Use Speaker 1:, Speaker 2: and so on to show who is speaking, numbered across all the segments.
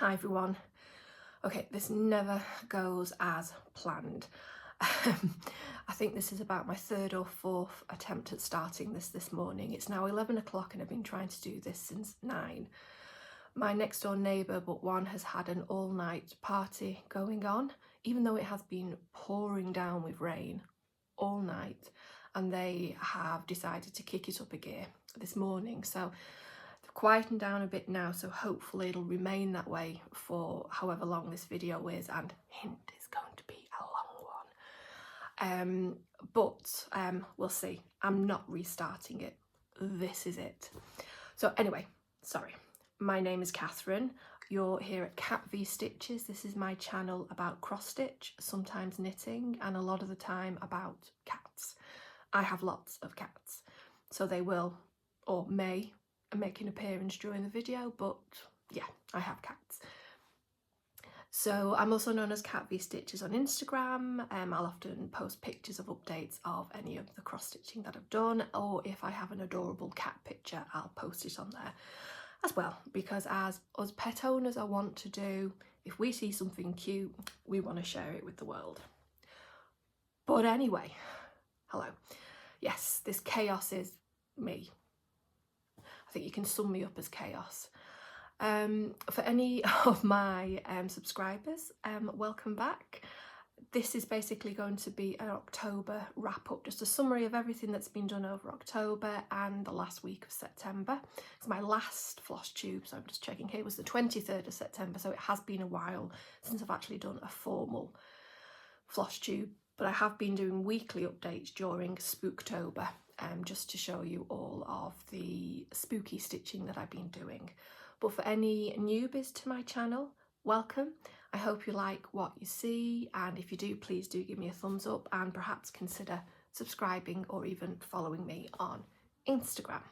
Speaker 1: Hi everyone. Okay, this never goes as planned. I think this is about my third or fourth attempt at starting this morning. It's now 11 o'clock and I've been trying to do this since 9. My next door neighbour but one has had an all-night party going on, even though it has been pouring down with rain all night, and they have decided to kick it up a gear this morning. So quietened down a bit now, so hopefully it'll remain that way for however long this video is, and hint, it's going to be a long one. But we'll see. I'm not restarting it. This is it. So anyway, sorry. My name is Catherine. You're here at Cat V Stitches. This is my channel about cross stitch, sometimes knitting, and a lot of the time about cats. I have lots of cats, so they will or may make an appearance during the video, but yeah, I have cats. So I'm also known as Cat V Stitches on Instagram. I'll often post pictures of updates of any of the cross stitching that I've done, or if I have an adorable cat picture, I'll post it on there as well, because as us pet owners I want to do, if we see something cute, we want to share it with the world. But anyway, hello. Yes, this chaos is me. I think you can sum me up as chaos. For any of my subscribers, welcome back. This is basically going to be an October wrap up, just a summary of everything that's been done over October and the last week of September. It's my last Flosstube, so I'm just checking here, it was the 23rd of September, so it has been a while since I've actually done a formal Flosstube, but I have been doing weekly updates during Spooktober, just to show you all of the spooky stitching that I've been doing. But for any newbies to my channel, welcome. I hope you like what you see, and if you do, please do give me a thumbs up and perhaps consider subscribing or even following me on Instagram.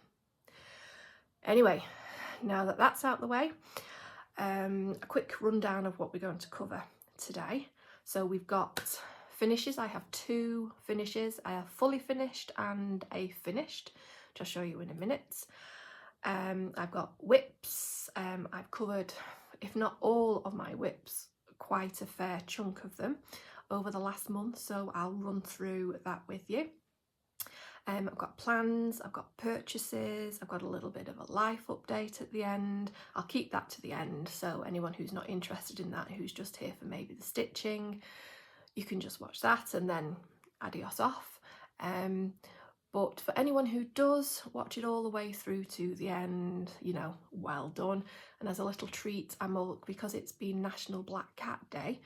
Speaker 1: Anyway, now that that's out the way, a quick rundown of what we're going to cover today. So we've got finishes. I have 2 finishes. I have fully finished and a finished, which I'll show you in a minute. I've got whips. I've covered, if not all of my whips, quite a fair chunk of them over the last month, so I'll run through that with you. I've got plans, I've got purchases, I've got a little bit of a life update at the end. I'll keep that to the end, so anyone who's not interested in that, who's just here for maybe the stitching, you can just watch that and then adios off. But for anyone who does watch it all the way through to the end, you know, well done. And as a little treat, because it's been National Black Cat Day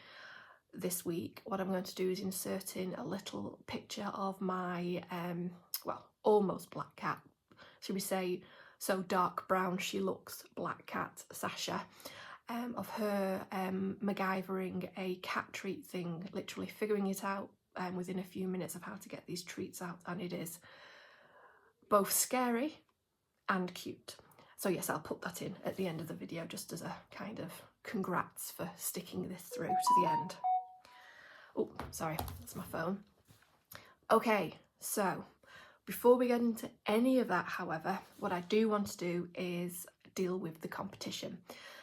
Speaker 1: this week, what I'm going to do is insert in a little picture of my, well, almost black cat, should we say, so dark brown she looks, black cat, Sasha, of her MacGyvering a cat treat thing, literally figuring it out within a few minutes of how to get these treats out, and it is both scary and cute. So yes, I'll put that in at the end of the video just as a kind of congrats for sticking this through to the end. Oh, sorry, that's my phone. Okay, so before we get into any of that, however, what I do want to do is deal with the competition.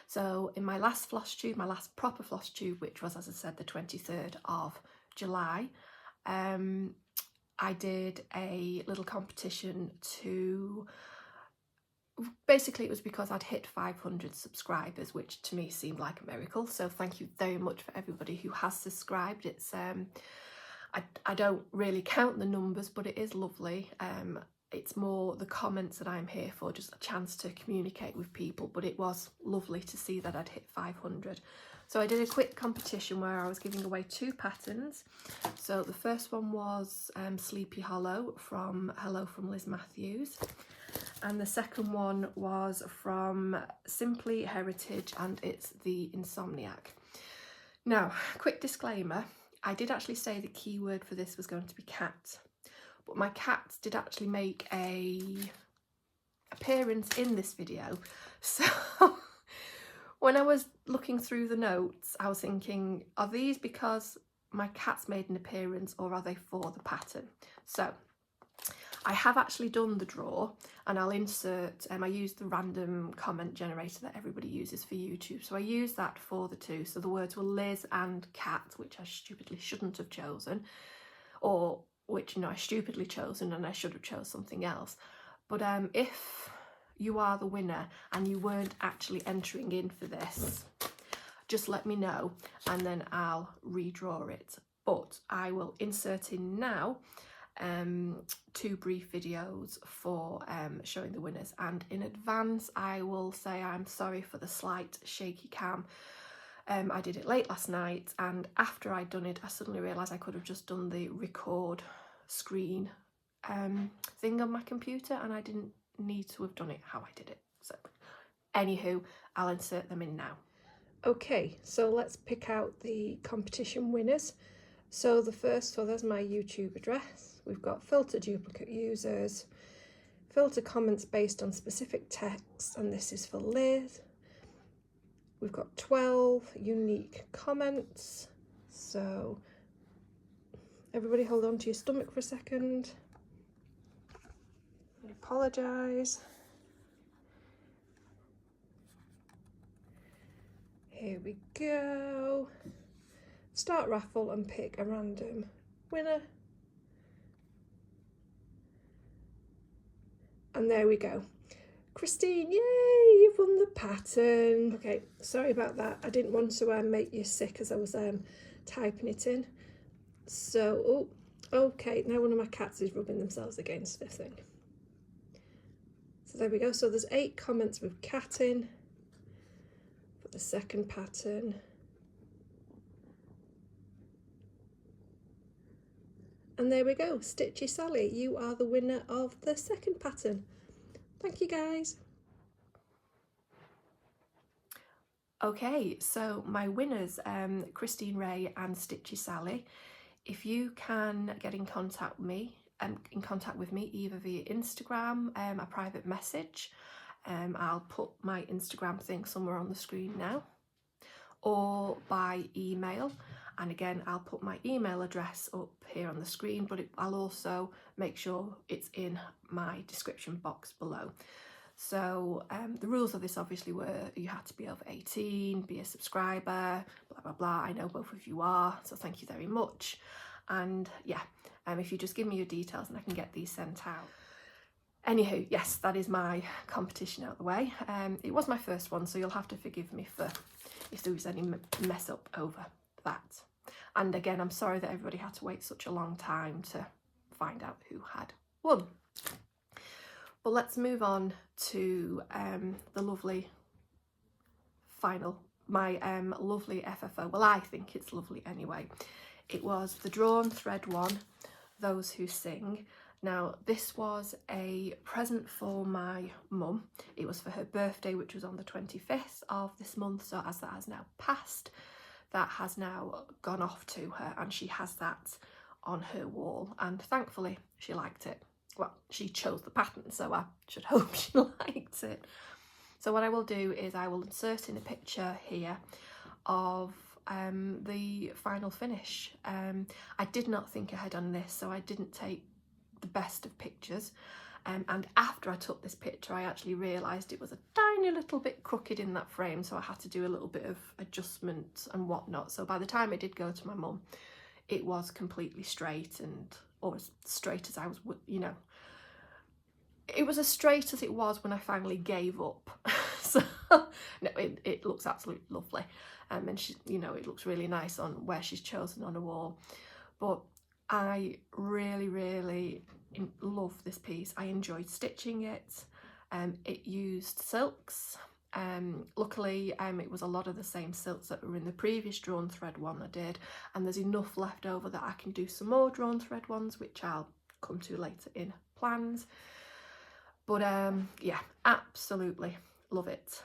Speaker 1: So in my last Flosstube, my last proper Flosstube, which was, as I said, the 23rd of July, I did a little competition to, basically it was because I'd hit 500 subscribers, which to me seemed like a miracle. So thank you very much for everybody who has subscribed. It's I don't really count the numbers, but it is lovely. It's more the comments that I'm here for, just a chance to communicate with people, but it was lovely to see that I'd hit 500. So I did a quick competition where I was giving away 2 patterns. So the first one was Sleepy Hollow from Hello from Liz Matthews, and the second one was from Simply Heritage, and it's the Insomniac. Now, quick disclaimer, I did actually say the keyword for this was going to be cat, but my cat did actually make a appearance in this video. So when I was looking through the notes, I was thinking, are these because my cat's made an appearance or are they for the pattern? So I have actually done the draw, and I'll insert, I use the random comment generator that everybody uses for YouTube, so I use that for the two. So the words were Liz and Cat, which I stupidly shouldn't have chosen, or which, you know, I stupidly chosen and I should have chose something else. But if you are the winner and you weren't actually entering in for this, just let me know and then I'll redraw it. But I will insert in now 2 brief videos for showing the winners, and in advance I will say I'm sorry for the slight shaky cam. I did it late last night, and after I'd done it I suddenly realised I could have just done the record screen thing on my computer, and I didn't need to have done it how I did it. So anywho, I'll insert them in now. Okay, so let's pick out the competition winners. So the first, so there's my YouTube address. We've got filter duplicate users, filter comments based on specific text, and this is for Liz. We've got 12 unique comments. So everybody hold on to your stomach for a second. I apologise. Here we go. Start raffle and pick a random winner. And there we go. Christine, yay, you've won the pattern. Okay, sorry about that. I didn't want to make you sick as I was typing it in. So, oh, okay, now one of my cats is rubbing themselves against this thing. So there we go. So there's 8 comments with cat in for the second pattern. And there we go, Stitchy Sally, you are the winner of the second pattern. Thank you guys. Okay, so my winners, Christine Ray and Stitchy Sally. If you can get in contact with me, either via Instagram, a private message, I'll put my Instagram thing somewhere on the screen now, or by email. And again, I'll put my email address up here on the screen, but I'll also make sure it's in my description box below. So the rules of this obviously were you had to be over 18, be a subscriber, blah, blah, blah. I know both of you are, so thank you very much. And yeah, if you just give me your details and I can get these sent out. Anywho, yes, that is my competition out of the way. It was my first one, so you'll have to forgive me for if there was any mess up over that. And again, I'm sorry that everybody had to wait such a long time to find out who had won. But let's move on to the lovely final, my lovely FFO. Well, I think it's lovely anyway. It was the Drawn Thread one, Those Who Sing. Now, this was a present for my mum. It was for her birthday, which was on the 25th of this month. So as that has now passed, that has now gone off to her, and she has that on her wall, and thankfully she liked it. Well, she chose the pattern, so I should hope she liked it. So what I will do is I will insert in a picture here of the final finish. I did not think ahead on this, so I didn't take the best of pictures. And after I took this picture, I actually realised it was a tiny little bit crooked in that frame, so I had to do a little bit of adjustment and whatnot. So by the time it did go to my mum, it was completely straight, or as straight as I was, you know, it was as straight as it was when I finally gave up. So no, it looks absolutely lovely, and she, you know, it looks really nice on where she's chosen on a wall. But I really love this piece. I enjoyed stitching it. It used silks. Luckily it was a lot of the same silks that were in the previous drawn thread one I did, and there's enough left over that I can do some more drawn thread ones, which I'll come to later in plans. But yeah, absolutely love it.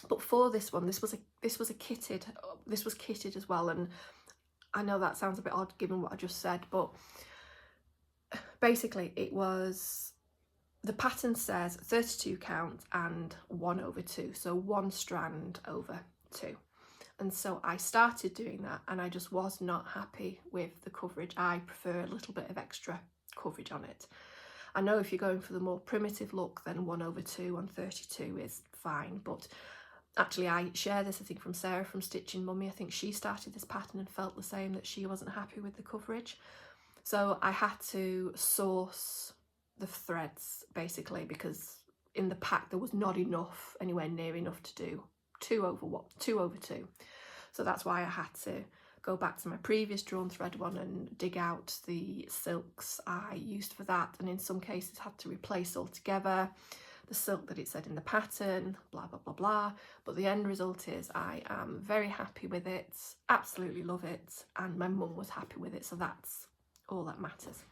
Speaker 1: But for this one, this was kitted as well, and I know that sounds a bit odd given what I just said, but basically it was, the pattern says 32 count and 1/2, so 1 strand over 2. And so I started doing that, and I just was not happy with the coverage. I prefer a little bit of extra coverage on it. I know if you're going for the more primitive look, then 1/2 on 32 is fine, but actually I share this, I think, from Sarah from Stitching Mummy. I think she started this pattern and felt the same, that she wasn't happy with the coverage. So I had to source the threads basically, because in the pack there was not enough, anywhere near enough to do 2/2. So that's why I had to go back to my previous drawn thread one and dig out the silks I used for that, and in some cases had to replace altogether the silk that it said in the pattern, blah blah blah blah. But the end result is I am very happy with it, absolutely love it, and my mum was happy with it, so that's all that matters.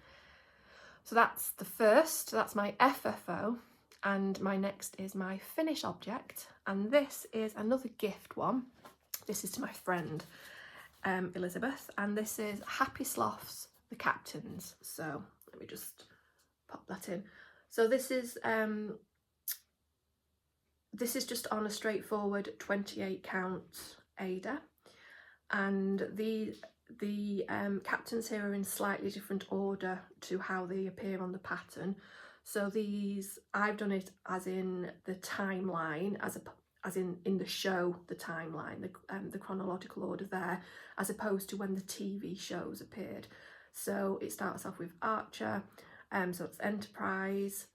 Speaker 1: So that's the first, that's my FFO, and my next is my finish object, and this is another gift one. This is to my friend Elizabeth, and this is Happy Sloths, the Captains. So let me just pop that in. So this is just on a straightforward 28 count Ada, and the captains here are in slightly different order to how they appear on the pattern. So these, I've done it as in the timeline, as in the show, the timeline, the chronological order there, as opposed to when the TV shows appeared. So it starts off with Archer, so it's Enterprise,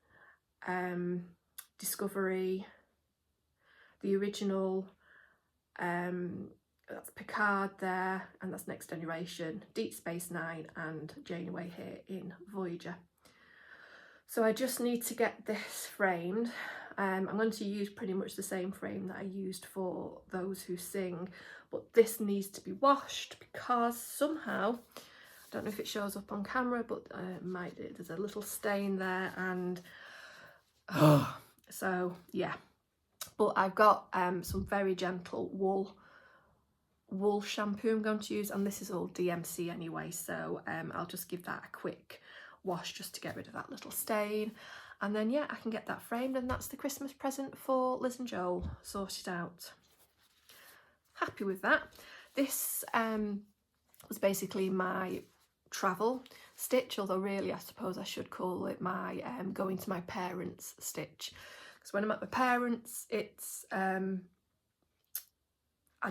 Speaker 1: Discovery, the original, that's Picard there, and that's Next Generation, Deep Space Nine, and Janeway here in Voyager. So I just need to get this framed. I'm going to use pretty much the same frame that I used for Those Who Sing, but this needs to be washed because somehow, I don't know if it shows up on camera, but there's a little stain there, and so yeah. But I've got some very gentle wool shampoo I'm going to use, and this is all DMC anyway, so I'll just give that a quick wash just to get rid of that little stain, and then yeah, I can get that framed, and that's the Christmas present for Liz and Joel sorted out. Happy with that. This was basically my travel stitch, although really I suppose I should call it my going to my parents stitch, because when I'm at my parents, it's I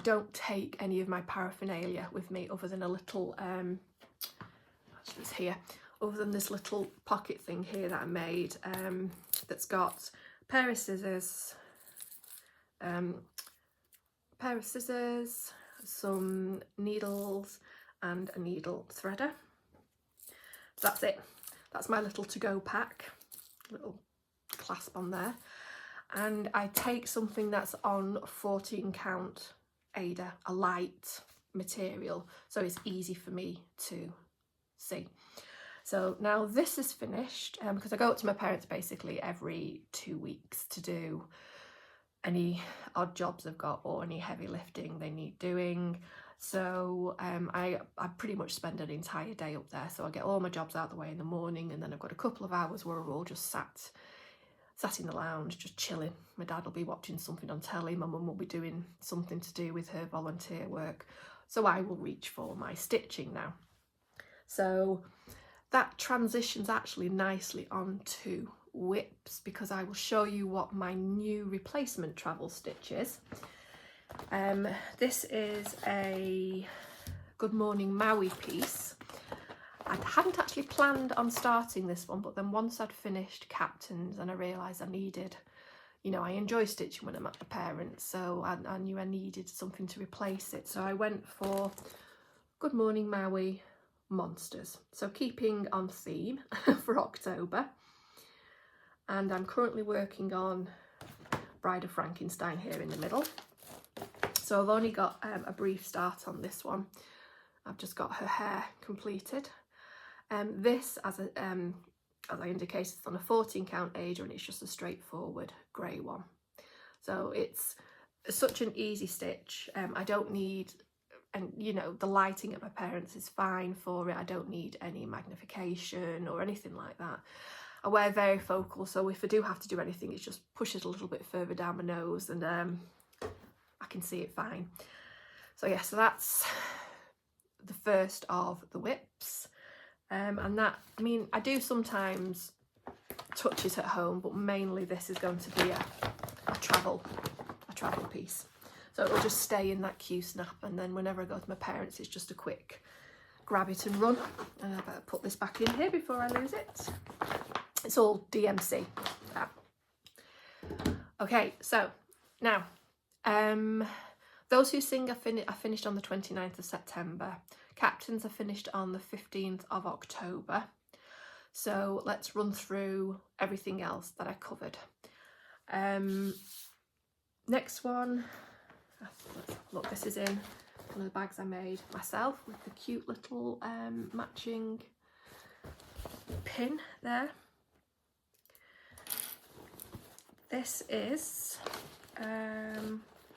Speaker 1: don't take any of my paraphernalia with me other than a little actually it's here, other than this little pocket thing here that I made, that's got a pair of scissors, some needles, and a needle threader. So that's it. That's my little to-go pack, little clasp on there. And I take something that's on 14 count Ada, a light material, so it's easy for me to see. So now this is finished, because I go up to my parents basically every 2 weeks to do any odd jobs they've got or any heavy lifting they need doing. So I pretty much spend an entire day up there. So I get all my jobs out of the way in the morning, and then I've got a couple of hours where we're all just sat in the lounge, just chilling. My dad will be watching something on telly, my mum will be doing something to do with her volunteer work. So I will reach for my stitching now. So that transitions actually nicely onto whips, because I will show you what my new replacement travel stitch is. This is a Good Morning Maui piece. I hadn't actually planned on starting this one, but then once I'd finished Captains and I realised I needed, you know, I enjoy stitching when I'm at my parents, so I knew I needed something to replace it. So I went for Good Morning Maui Monsters. So keeping on theme for October. And I'm currently working on Bride of Frankenstein here in the middle. So I've only got a brief start on this one. I've just got her hair completed. This, as I indicated, it's on a 14 count Ada, and it's just a straightforward grey one. So it's such an easy stitch. I don't need, and you know, the lighting at my parents is fine for it. I don't need any magnification or anything like that. I wear varifocal, so if I do have to do anything, it's just push it a little bit further down my nose, and I can see it fine. So yeah, so that's the first of the whips. And that, I mean, I do sometimes touches at home, but mainly this is going to be a travel piece. So it'll just stay in that Q snap, and then whenever I go to my parents, it's just a quick grab it and run. And I better put this back in here before I lose it. It's all DMC. Yeah. Okay, so now, those who sing are finished on the 29th of September. Captains are finished on the 15th of October. So let's run through everything else that I covered. Next one, look, this is in one of the bags I made myself with the cute little matching pin there. This is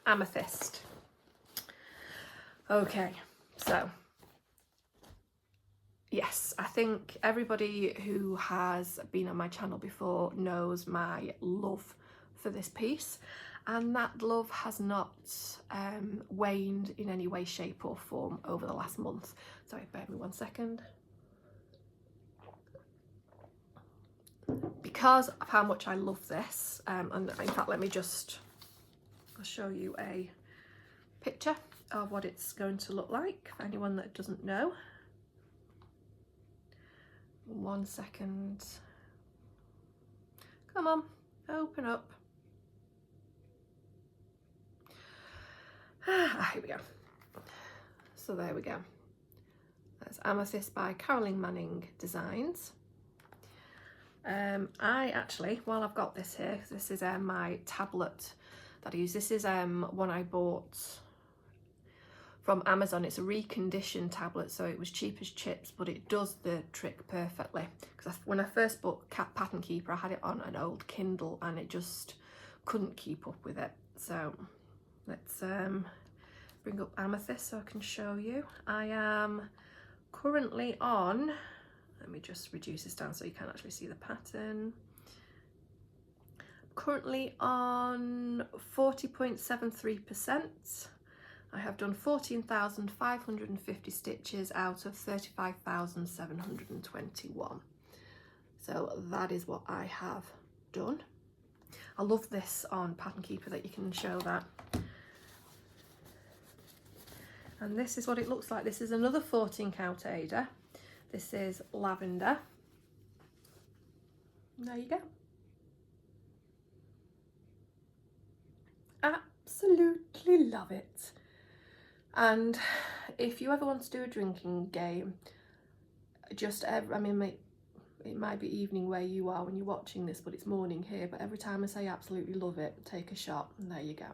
Speaker 1: Amethyst. Okay, so yes, I think everybody who has been on my channel before knows my love for this piece, and that love has not waned in any way, shape or form over the last month. Sorry, bear me 1 second. Because of how much I love this, and in fact I'll show you a picture of what it's going to look like for anyone that doesn't know. 1 second. Come on, open up. Here we go. So there we go. That's Amethyst by Carolyn Manning Designs. I actually, while I've got this here, this is my tablet that I use. This is one I bought from Amazon. It's a reconditioned tablet, so it was cheap as chips, but it does the trick perfectly. Because when I first bought Pattern Keeper, I had it on an old Kindle and it just couldn't keep up with it. So let's bring up Amethyst so I can show you. I am currently on, let me just reduce this down so you can actually see the pattern. Currently on 40.73%. I have done 14,550 stitches out of 35,721. So that is what I have done. I love this on Pattern Keeper that you can show that. And this is what it looks like. This is another 14 count Ada. This is lavender. There you go. Absolutely love it. And if you ever want to do a drinking game, I mean, it might be evening where you are when you're watching this, but it's morning here. But every time I say absolutely love it, take a shot, and there you go.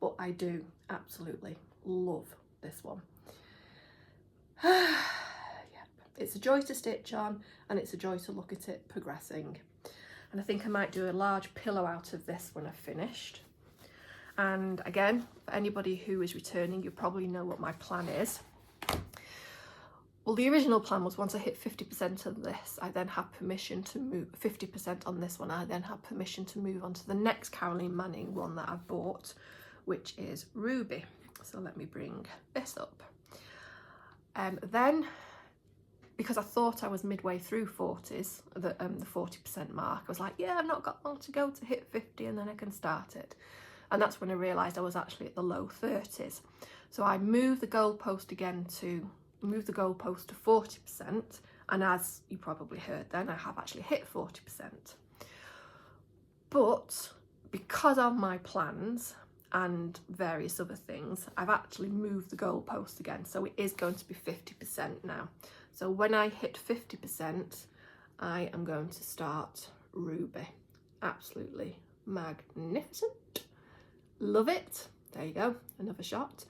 Speaker 1: But I do absolutely love this one. Yep. It's a joy to stitch on, and it's a joy to look at it progressing. And I think I might do a large pillow out of this when I've finished. And again, for anybody who is returning, you probably know what my plan is. Well, the original plan was once I hit 50% of this, I then had permission to move 50% on this one. I then had permission to move on to the next Carolyn Manning one that I've bought, which is Ruby. So let me bring this up. Then, because I thought I was midway through 40s, the 40% mark, I was like, yeah, I've not got long to go to hit 50 and then I can start it. And that's when I realised I was actually at the low 30s. So I moved the goalpost again to 40%. And as you probably heard then, I have actually hit 40%. But because of my plans and various other things, I've actually moved the goalpost again. So it is going to be 50% now. So when I hit 50%, I am going to start Ruby. Absolutely magnificent. Love it. There you go, another shot.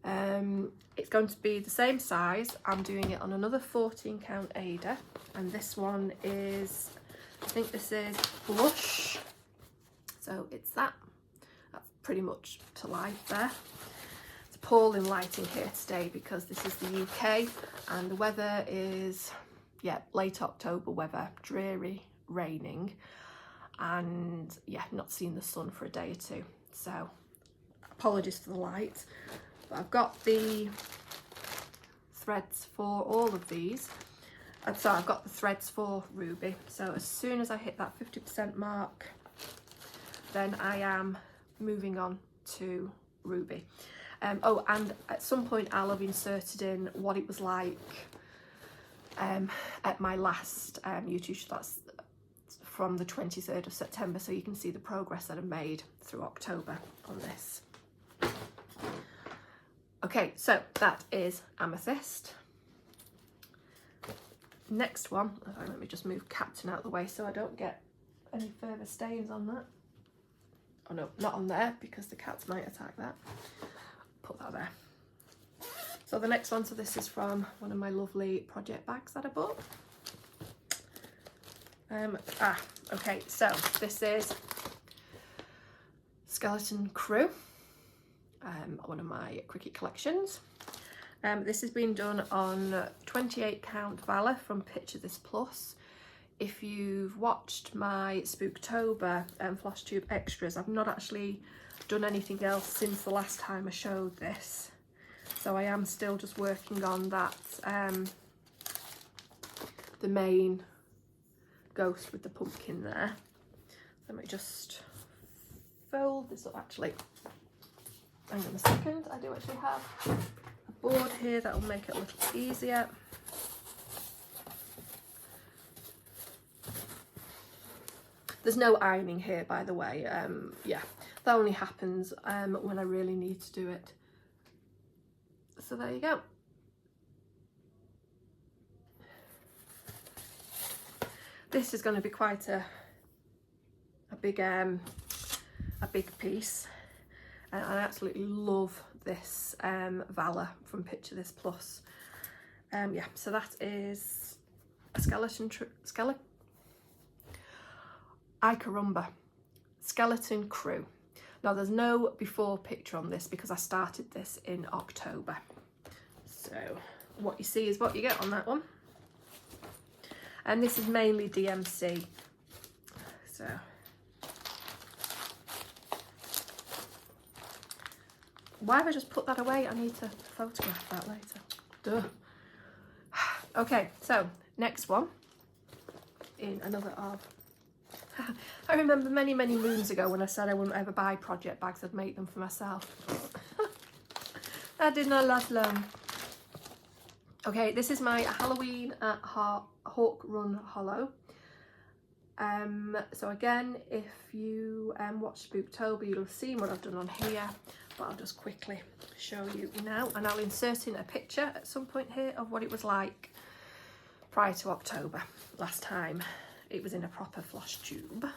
Speaker 1: It's going to be the same size. I'm doing it on another 14 count Ada, and this one is, I think this is Blush. So it's that's pretty much to life there. It's appalling lighting here today because this is the UK and the weather is, yeah, late October weather, dreary, raining, and yeah, not seen the sun for a day or two. So apologies for the light, but I've got the threads for all of these. And so I've got the threads for Ruby. So as soon as I hit that 50% mark, then I am moving on to Ruby. Oh, and at some point I'll have inserted in what it was like at my last YouTube, that's from the 23rd of September, so you can see the progress that I've made through October on this. Okay, so that is Amethyst. Next one, let me just move Captain out of the way so I don't get any further stains on that. Oh no, not on there because the cats might attack that. Put that there. So the next one, so this is from one of my lovely project bags that I bought. Okay, so this is Skeleton Crewe, one of my cricket collections. This has been done on 28 count Valor from Picture This Plus. If you've watched my Spooktober Flosstube extras, I've not actually done anything else since the last time I showed this. So I am still just working on that, the main ghost with the pumpkin there. Let me just fold this up actually. Hang on a second, I do actually have a board here that will make it a little easier. There's no ironing here, by the way. Yeah, that only happens when I really need to do it. So there you go. This is going to be quite a big piece, and I absolutely love this Valor from Picture This Plus. Yeah, so that is a skeleton Crewe. Now there's no before picture on this because I started this in October. So what you see is what you get on that one. And this is mainly DMC. So why have I just put that away? I need to photograph that later. Duh. Okay, so next one in another of. I remember many moons ago when I said I wouldn't ever buy project bags, I'd make them for myself. That did not last long. Okay, this is my Halloween at Hawk Run Hollow. So again, if you watch Spooktober, you'll have seen what I've done on here, but I'll just quickly show you now, and I'll insert in a picture at some point here of what it was like prior to October, last time it was in a proper Flosstube.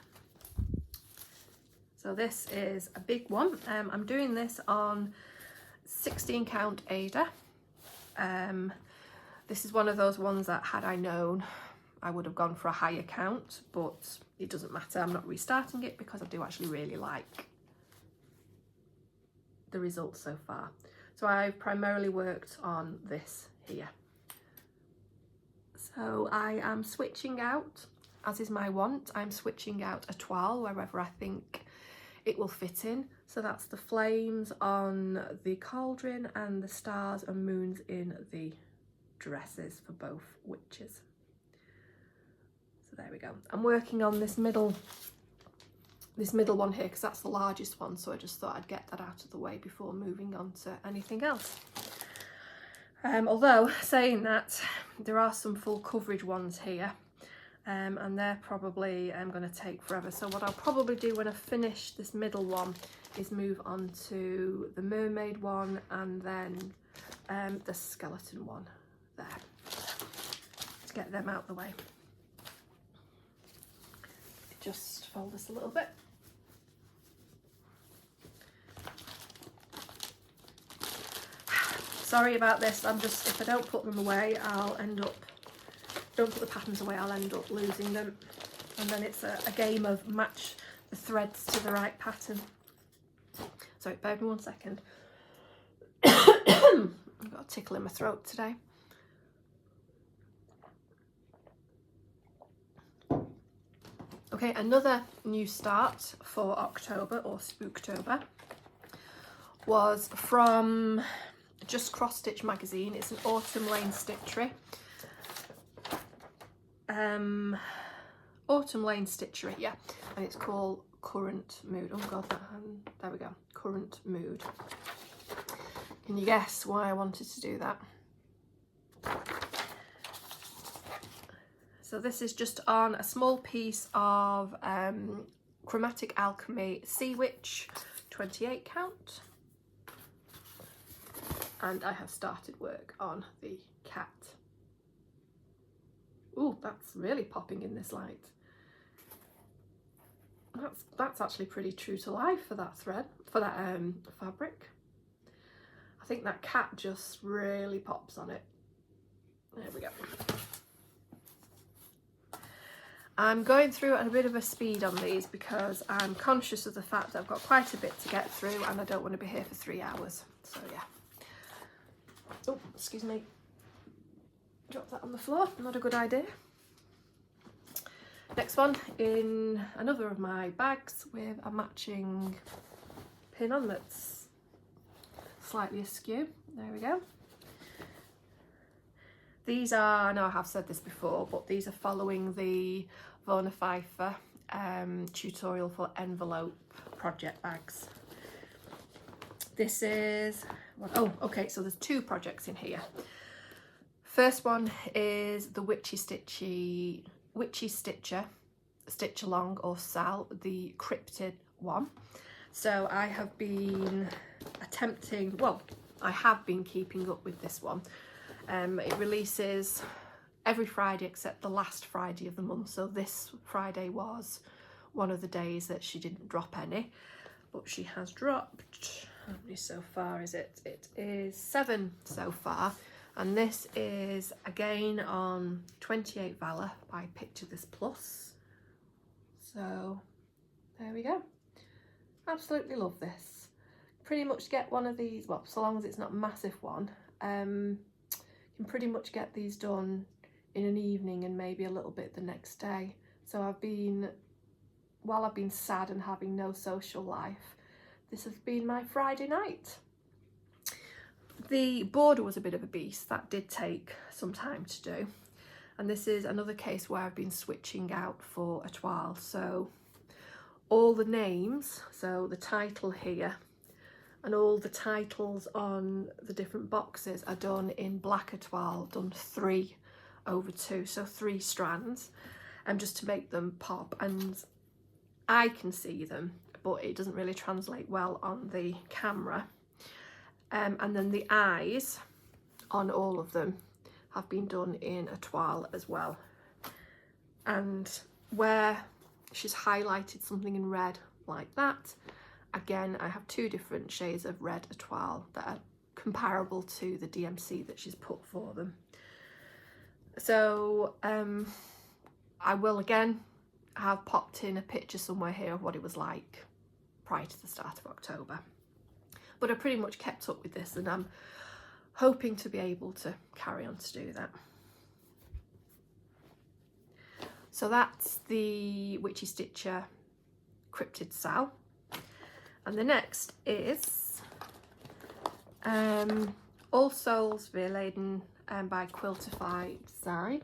Speaker 1: So this is a big one. I'm doing this on 16 count Ada. This is one of those ones that had I known I would have gone for a higher count, but it doesn't matter. I'm not restarting it because I do actually really like the results so far. So I've primarily worked on this here. So I am switching out, as is my wont, I'm switching out a toile wherever I think it will fit in. So that's the flames on the cauldron and the stars and moons in the dresses for both witches. So there we go. I'm working on this middle one here because that's the largest one, so I just thought I'd get that out of the way before moving on to anything else. Although saying that, there are some full coverage ones here, and they're probably going to take forever. So what I'll probably do when I finish this middle one is move on to the mermaid one and then the skeleton one there, to get them out the way. Just fold this a little bit. Sorry about this, I'm just, if I don't put them away, I'll end up, don't put the patterns away, I'll end up losing them. And then it's a game of match the threads to the right pattern. Sorry, bear with me 1 second. I've got a tickle in my throat today. Okay, another new start for October, or Spooktober, was from Just Cross Stitch magazine. It's an Autumn Lane Stitchery. Autumn Lane Stitchery, yeah, and it's called Current Mood. Oh god, there we go, Current Mood. Can you guess why I wanted to do that? So this is just on a small piece of Chromatic Alchemy Sea Witch 28 count, and I have started work on the cat. Ooh, that's really popping in this light. That's actually pretty true to life for that thread, for that fabric. I think that cat just really pops on it. There we go. I'm going through at a bit of a speed on these because I'm conscious of the fact that I've got quite a bit to get through and I don't want to be here for 3 hours. So yeah. Oh, excuse me. Drop that on the floor, not a good idea. Next one in another of my bags with a matching pin on that's slightly askew. There we go. These are, I know I have said this before, but these are following the Vona Pfeiffer tutorial for envelope project bags. This is, oh, okay, so there's 2 projects in here. First one is the Whitchy Stitcher, Stitch Along or Sal, the Cryptic one. So I have been attempting, well, I have been keeping up with this one. It releases every Friday except the last Friday of the month. So this Friday was one of the days that she didn't drop any, but she has dropped, how many so far is it? It is 7 so far. And this is again on 28 Valor by Picture This Plus. So there we go. Absolutely love this. Pretty much get one of these, well, so long as it's not a massive one, can pretty much get these done in an evening and maybe a little bit the next day. So I've been, while I've been sad and having no social life, this has been my Friday night. The border was a bit of a beast. That did take some time to do. And this is another case where I've been switching out for a toile. So all the names, so the title here, and all the titles on the different boxes are done in black toile, done 3/2, so 3 strands, and just to make them pop. And I can see them, but it doesn't really translate well on the camera. And then the eyes on all of them have been done in a toile as well. And where she's highlighted something in red like that, again, I have 2 different shades of red toile that are comparable to the DMC that she's put for them. So I will again have popped in a picture somewhere here of what it was like prior to the start of October. But I pretty much kept up with this and I'm hoping to be able to carry on to do that. So that's the Whitchy Stitcher Cryptid Sal. And the next is All Souls Vierlanden by Quiltify Design.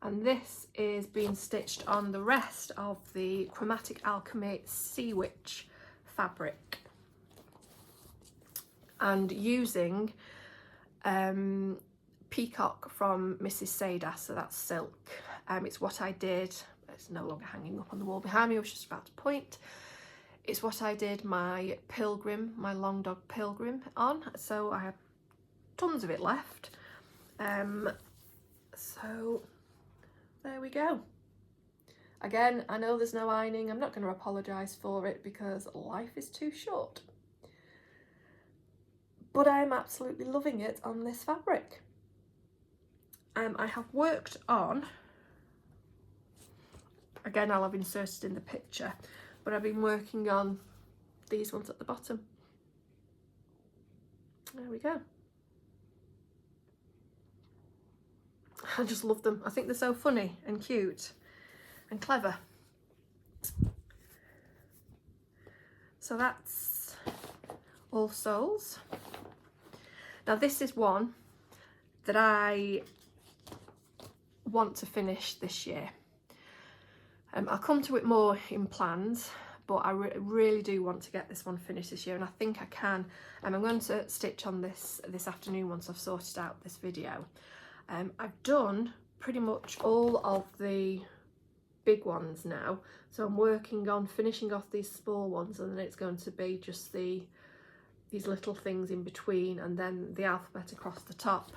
Speaker 1: And this is being stitched on the rest of the Chromatic Alchemy Sea Witch fabric. And using Peacock from Mrs. Seda, so that's silk. It's what I did, it's no longer hanging up on the wall behind me, I was just about to point. It's what I did my pilgrim, my long dog pilgrim on, so I have tons of it left. So there we go. Again, I know there's no ironing, I'm not going to apologise for it because life is too short. But I am absolutely loving it on this fabric. I have worked on, again I'll have inserted in the picture, but I've been working on these ones at the bottom. There we go. I just love them. I think they're so funny and cute and clever. So that's All Souls. Now this is one that I want to finish this year. I'll come to it more in plans, but I really do want to get this one finished this year, and I think I can. I'm going to stitch on this afternoon once I've sorted out this video. I've done pretty much all of the big ones now, so I'm working on finishing off these small ones, and then it's going to be just these little things in between, and then the alphabet across the top.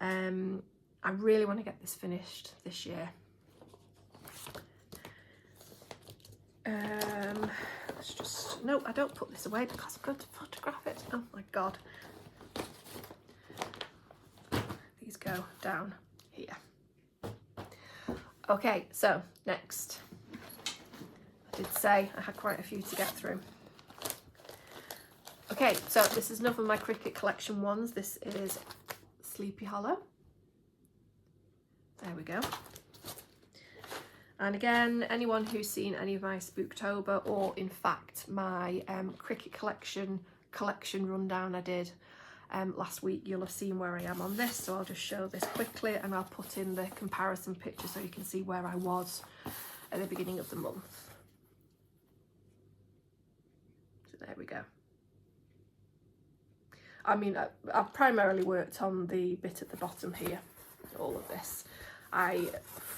Speaker 1: I really want to get this finished this year. Let's just, no, I don't put this away because I'm going to photograph it. Oh my god. These go down here. Okay, so next. I did say I had quite a few to get through. Okay, so this is another of my Cricut collection ones. This is Sleepy Hollow. There we go. And again, anyone who's seen any of my Spooktober, or in fact my Cricut collection rundown I did last week, you'll have seen where I am on this. So I'll just show this quickly, and I'll put in the comparison picture so you can see where I was at the beginning of the month. So there we go. I mean, I've primarily worked on the bit at the bottom here, all of this. I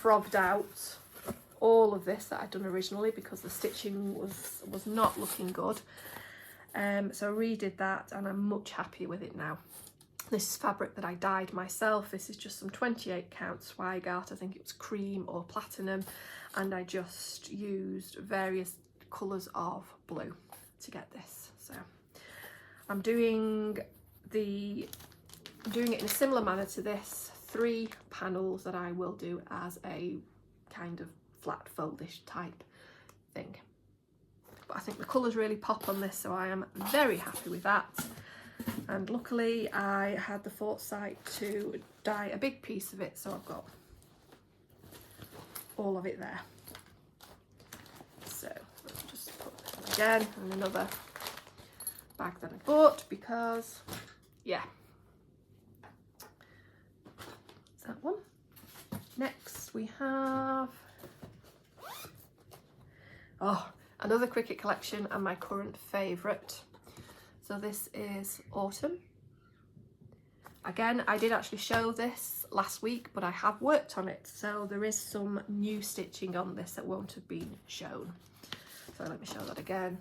Speaker 1: frogged out all of this that I'd done originally because the stitching was not looking good. So I redid that, and I'm much happier with it now. This is fabric that I dyed myself. This is just some 28 count Swigart. I think it was cream or platinum, and I just used various colours of blue to get this. So I'm doing it in a similar manner to this. 3 panels that I will do as a kind of flat foldish type thing. But I think the colours really pop on this, so I am very happy with that. And luckily I had the foresight to dye a big piece of it, so I've got all of it there. So let's just put this again in another bag that I bought, because yeah, that's that one. Next we have another Cricut collection, and my current favourite. So this is Autumn. Again, I did actually show this last week, but I have worked on it, so there is some new stitching on this that won't have been shown. So let me show that again.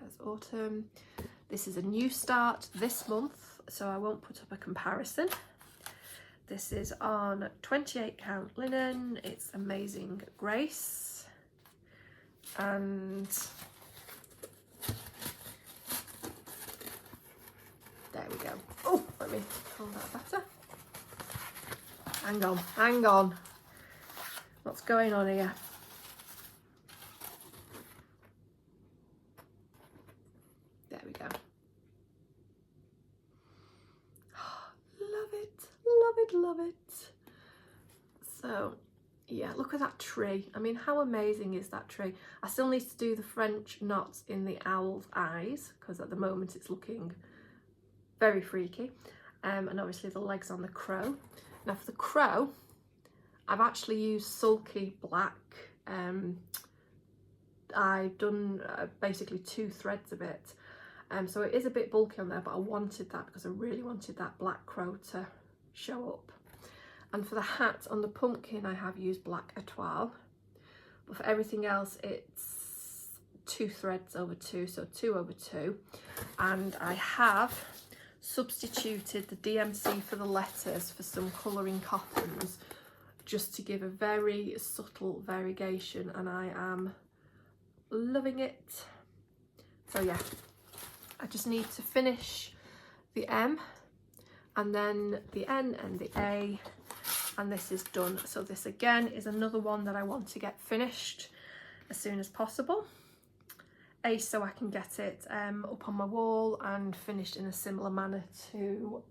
Speaker 1: There's Autumn. This is a new start this month, so I won't put up a comparison. This is on 28 count linen. It's Amazing Grace. And there we go. Oh, let me hold that better. Hang on. What's going on here? There we go. Love it, love it. So yeah, look at that tree. I mean, how amazing is that tree? I still need to do the French knots in the owl's eyes, because at the moment it's looking very freaky. And obviously the legs on the crow. Now for the crow, I've actually used sulky black. I've done basically 2 threads of it. So it is a bit bulky on there, but I wanted that because I really wanted that black crow to show up. And for the hat on the pumpkin, I have used black etoile. But for everything else, it's 2 threads over 2, so 2 over 2. And I have substituted the DMC for the letters for some colouring cottons, just to give a very subtle variegation, and I am loving it. So yeah, I just need to finish the M, and then the N and the A, and this is done. So this again is another one that I want to get finished as soon as possible. So I can get it up on my wall and finished in a similar manner to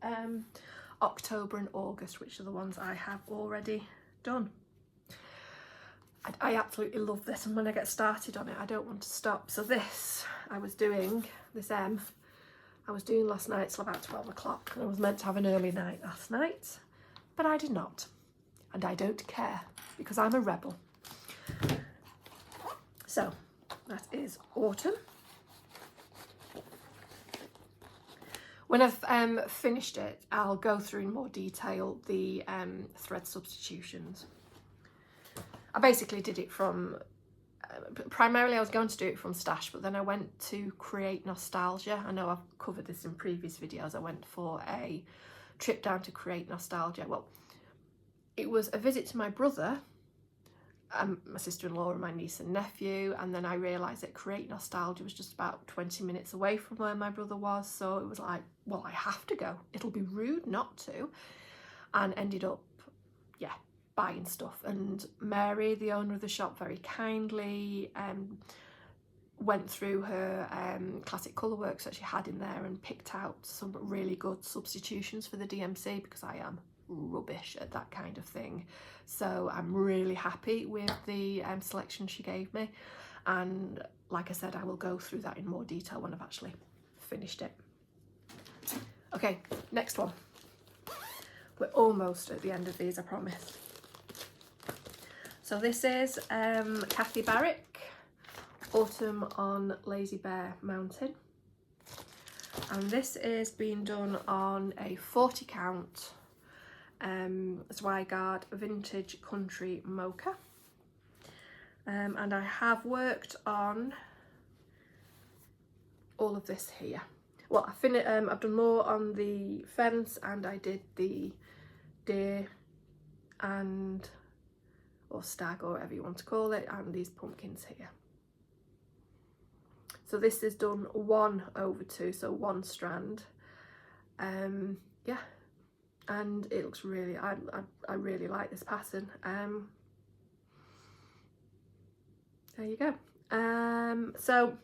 Speaker 1: October and August, which are the ones I have already done. I absolutely love this, and when I get started on it I don't want to stop. So this I was doing, this M, I was doing last night till about 12 o'clock, and I was meant to have an early night last night, but I did not. and I don't care because I'm a rebel. So that is autumn. When I've finished it, I'll go through in more detail the thread substitutions. I basically did it from, primarily I was going to do it from stash, but then I went to create nostalgia. I know I've covered this in previous videos. I went for a trip down to create nostalgia. Well, it was a visit to my brother, my sister-in-law and my niece and nephew, and then I realised that create nostalgia was just about 20 minutes away from where my brother was, so it was like, well, I have to go, it'll be rude not to, and ended up, yeah, buying stuff. And Mary, the owner of the shop, very kindly went through her classic colour works that she had in there and picked out some really good substitutions for the DMC, because I am rubbish at that kind of thing. So I'm really happy with the selection she gave me, and like I said, I will go through that in more detail when I've actually finished it. Okay, next one. We're almost at the end of these, I promise. So this is Kathy Barrick, Autumn on Lazy Bear Mountain, and this is being done on a 40 count Zweigart Vintage Country Mocha, and I have worked on all of this here. Well, I've done more on the fence, and I did the deer and or stag, or whatever you want to call it, and these pumpkins here. So this is done 1/2, so 1 strand. Yeah, and it looks really, I really like this pattern. There you go. So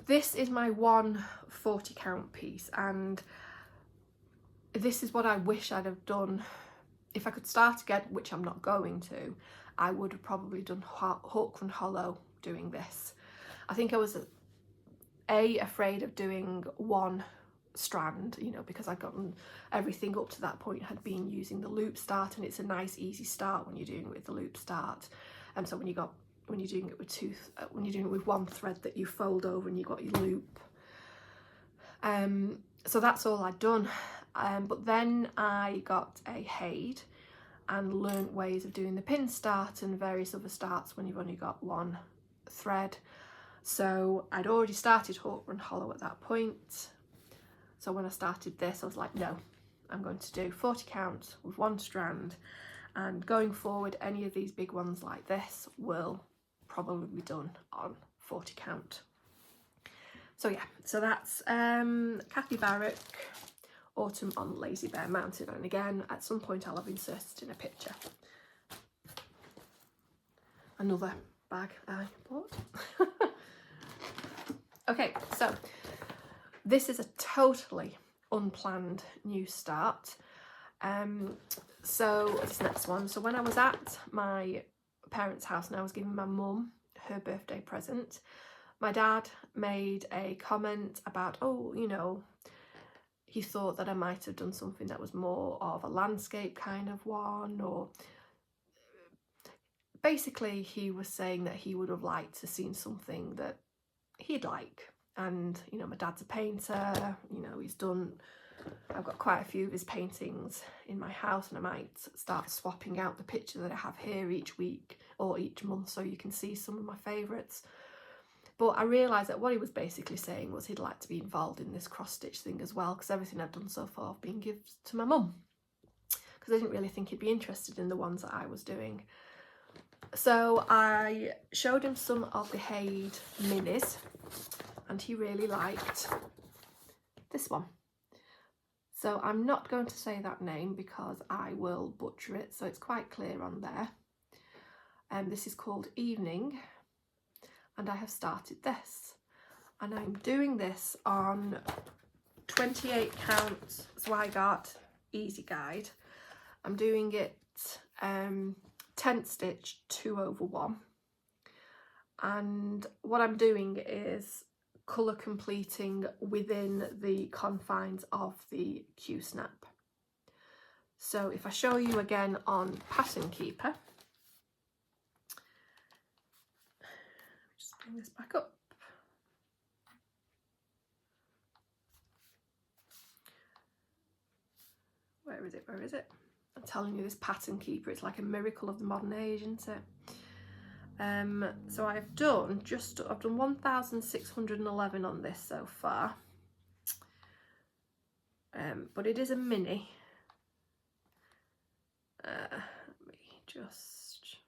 Speaker 1: this is my 1 40 count piece, and this is what I wish I'd have done. If I could start again, which I'm not going to, I would have probably done hook and hollow doing this. I think I was afraid of doing 1 strand, you know, because I'd gotten everything up to that point had been using the loop start, and it's a nice easy start when you're doing it with the loop start. And so when you're doing it with when you're doing it with 1 thread that you fold over and you got your loop. So that's all I'd done. But then I got a Haid and learnt ways of doing the pin start and various other starts when you've only got 1 thread. So I'd already started hook and hollow at that point. So when I started this, I was like, no, I'm going to do 40 count with 1 strand, and going forward, any of these big ones like this will probably be done on 40 count. So yeah, so that's Kathy Barrick, Autumn on Lazy Bear Mountain, and again, at some point I'll have inserted in a picture. Another bag I bought. Okay, so this is a totally unplanned new start. So this next one, so when I was at my parents' house and I was giving my mum her birthday present, my dad made a comment about, oh, you know, he thought that I might have done something that was more of a landscape kind of one, or basically he was saying that he would have liked to seen something that he'd like. And, you know, my dad's a painter, you know, I've got quite a few of his paintings in my house, and I might start swapping out the picture that I have here each week or each month so you can see some of my favourites. But I realised that what he was basically saying was he'd like to be involved in this cross-stitch thing as well, because everything I've done so far have been gifts to my mum, because I didn't really think he'd be interested in the ones that I was doing. So I showed him some of the Haid minis, and he really liked this one. So I'm not going to say that name because I will butcher it, so it's quite clear on there. This is called Evening, and I have started this, and I'm doing this on 28 count Zweigart Easy Guide. I'm doing it 10th stitch 2/1, and what I'm doing is colour completing within the confines of the Q snap. So if I show you again on Pattern Keeper, just bring this back up. Where is it? Where is it? I'm telling you, this Pattern Keeper, it's like a miracle of the modern age, isn't it? So I've done 1,611 on this so far. But it is a mini. Let me just...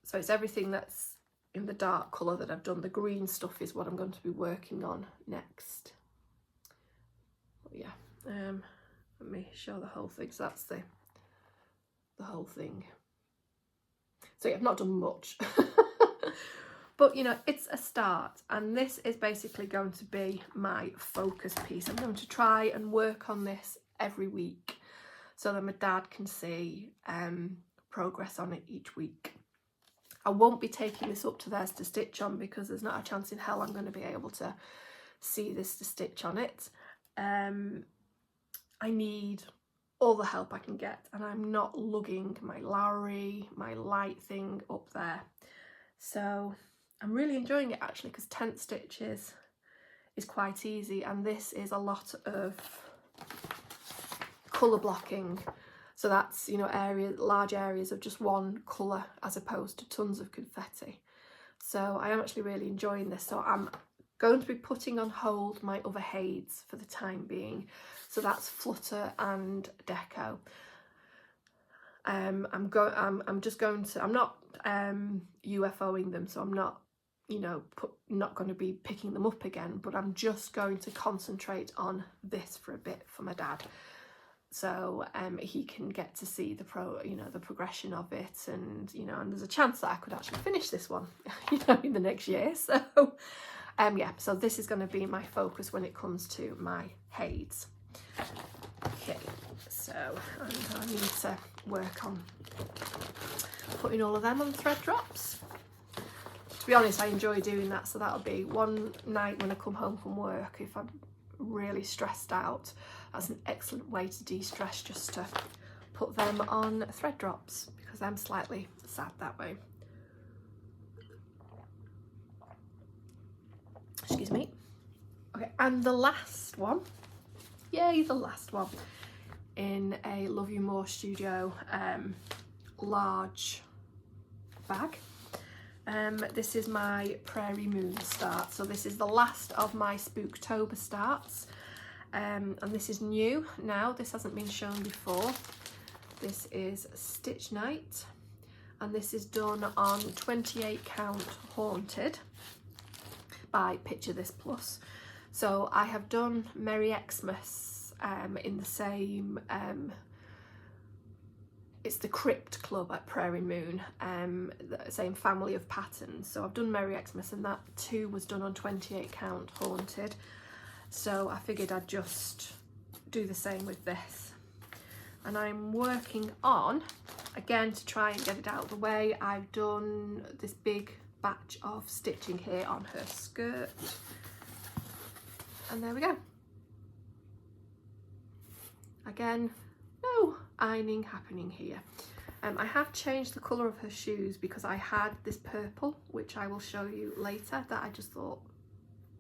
Speaker 1: So it's everything that's in the dark colour that I've done. The green stuff is what I'm going to be working on next. But yeah, let me show the whole thing. So that's the whole thing. So yeah, I've not done much. But you know, it's a start, and this is basically going to be my focus piece. I'm going to try and work on this every week so that my dad can see progress on it each week. I won't be taking this up to theirs to stitch on because there's not a chance in hell I'm going to be able to see this to stitch on it. I need all the help I can get, and I'm not lugging my Lowry, my light thing up there. So I'm really enjoying it actually, because tent stitches is quite easy, and this is a lot of colour blocking. So that's, you know, large areas of just one colour as opposed to tons of confetti. So I am actually really enjoying this. So I'm going to be putting on hold my other heids for the time being. So that's Flutter and Deco. I'm not UFOing them, so I'm not, you know, not going to be picking them up again, but I'm just going to concentrate on this for a bit for my dad, so he can get to see the progression of it, and you know, and there's a chance that I could actually finish this one, you know, in the next year. So yeah, so this is going to be my focus when it comes to my heids. Okay, so I need to work on putting all of them on thread drops. To be honest, I enjoy doing that, so that'll be one night when I come home from work. If I'm really stressed out, that's an excellent way to de-stress, just to put them on thread drops, because I'm slightly sad that way. Excuse me. Okay, and the last one, yay, the last one in a Love You More Studio large bag. This is my Prairie Moon start. So this is the last of my Spooktober starts, and this is new now. This hasn't been shown before. This is Stitch Night, and this is done on 28 count Haunted by Picture This Plus. So I have done Merry Xmas in the same it's the Crypt Club at Prairie Moon, the same family of patterns. So I've done Merry Xmas, and that too was done on 28 count Haunted. So I figured I'd just do the same with this. And I'm working on, again, to try and get it out of the way, I've done this big batch of stitching here on her skirt. And there we go. Again, no ironing happening here. I have changed the colour of her shoes because I had this purple, which I will show you later, that I just thought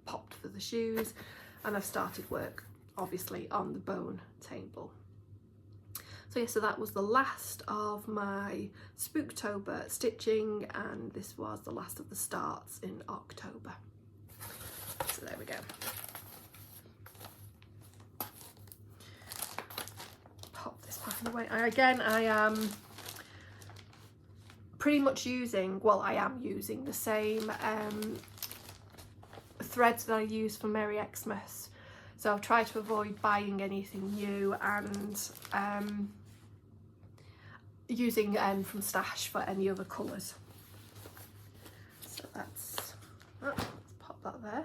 Speaker 1: popped for the shoes, and I've started work obviously on the bone table. So yeah, so that was the last of my Spooktober stitching, and this was the last of the starts in October. So there we go. Pop this back in the way. Again, I am pretty much using, well, I am using the same threads that I use for Merry Xmas. So I've tried to avoid buying anything new, and using from Stash for any other colours. So that's, let's pop that there.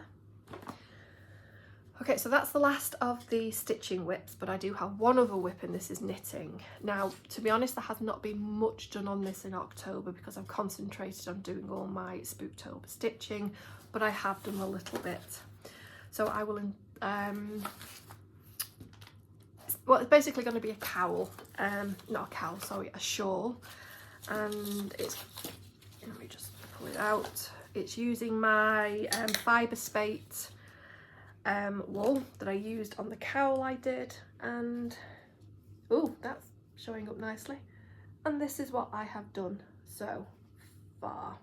Speaker 1: Okay, so that's the last of the stitching whips, but I do have one other whip, and this is knitting. Now, to be honest, there has not been much done on this in October because I've concentrated on doing all my Spooktober stitching, but I have done a little bit. So I will, well, it's basically going to be a cowl, not a cowl, sorry, a shawl, and it's, let me just pull it out, it's using my fibre spate wool that I used on the cowl I did, and oh, that's showing up nicely, and this is what I have done so far.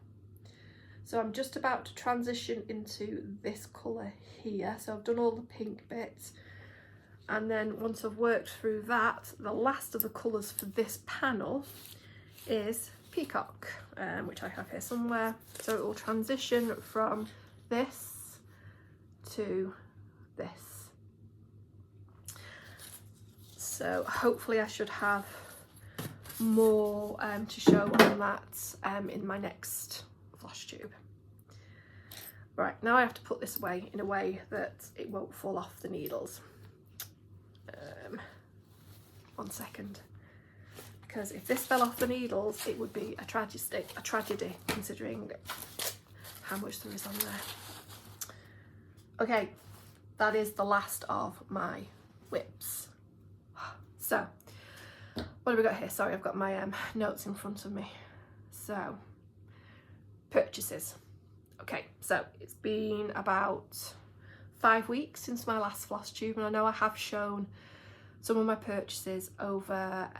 Speaker 1: So I'm just about to transition into this colour here, so I've done all the pink bits, and then once I've worked through that, the last of the colours for this panel is peacock, which I have here somewhere. So it will transition from this to this. So hopefully I should have more to show on that in my next Flosstube. Right, now I have to put this away in a way that it won't fall off the needles. 1 second, because if this fell off the needles it would be a tragedy considering how much there is on there. Okay, that is the last of my whips. So what have we got here? Sorry, I've got my notes in front of me. So purchases. Okay, so it's been about 5 weeks since my last Flosstube, and I know I have shown some of my purchases over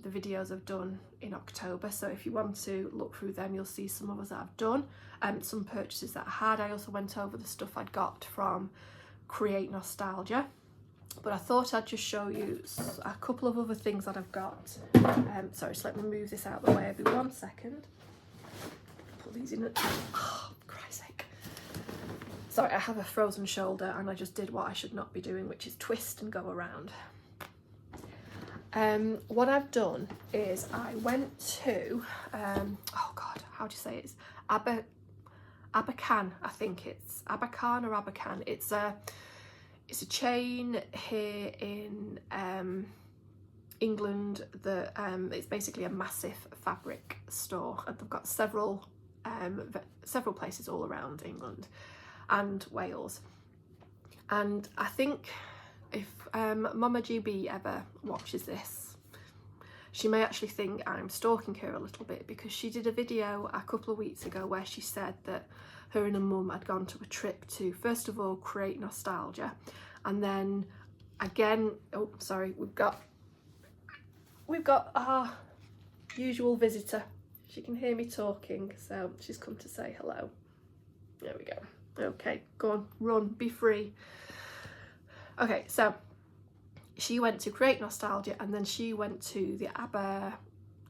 Speaker 1: the videos I've done in October, so if you want to look through them you'll see some others that I've done, some purchases that I had. I also went over the stuff I'd got from Create Nostalgia, but I thought I'd just show you a couple of other things that I've got. Sorry, just let me move this out of the way every 1 second. Put these in. Oh, Christ's sake. Sorry, I have a frozen shoulder and I just did what I should not be doing, which is twist and go around. What I've done is I went to, oh God, how do you say it? It's Abakhan, I think it's Abakhan or Abakhan. It's a chain here in England that it's basically a massive fabric store, and they've got several places all around England and Wales. And I think if Mama GB ever watches this, she may actually think I'm stalking her a little bit, because she did a video a couple of weeks ago where she said that her and her mum had gone to a trip to, first of all, Create Nostalgia, and then again, oh sorry, we've got our usual visitor. She can hear me talking, so she's come to say hello. There we go. Okay, go on, run, be free. Okay, so she went to Create Nostalgia, and then she went to the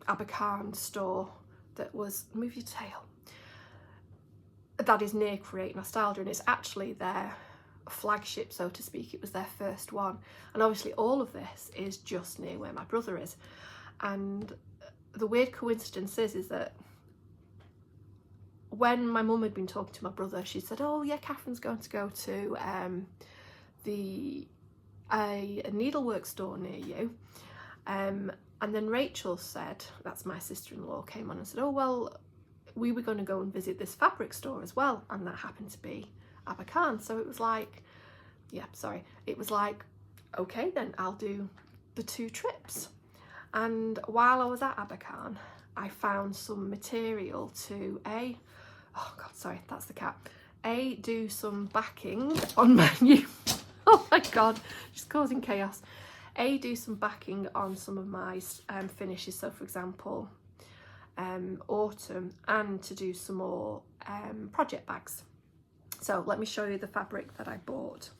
Speaker 1: Abakhan store that was, move your tail, that is near Create Nostalgia, and it's actually their flagship, so to speak. It was their first one, and obviously all of this is just near where my brother is. And the weird coincidence is that when my mum had been talking to my brother, she said, oh yeah, Catherine's going to go to a needlework store near you, and then Rachel said, that's my sister-in-law, came on and said, oh well, we were going to go and visit this fabric store as well, and that happened to be Abakhan. So it was like, yeah, sorry, it was like, okay then, I'll do the 2 trips. And while I was at Abakhan, I found some material to oh god, sorry, that's the cat, do some backing on my new oh my god, she's causing chaos. Do some backing on some of my finishes, so for example autumn, and to do some more project bags. So let me show you the fabric that I bought.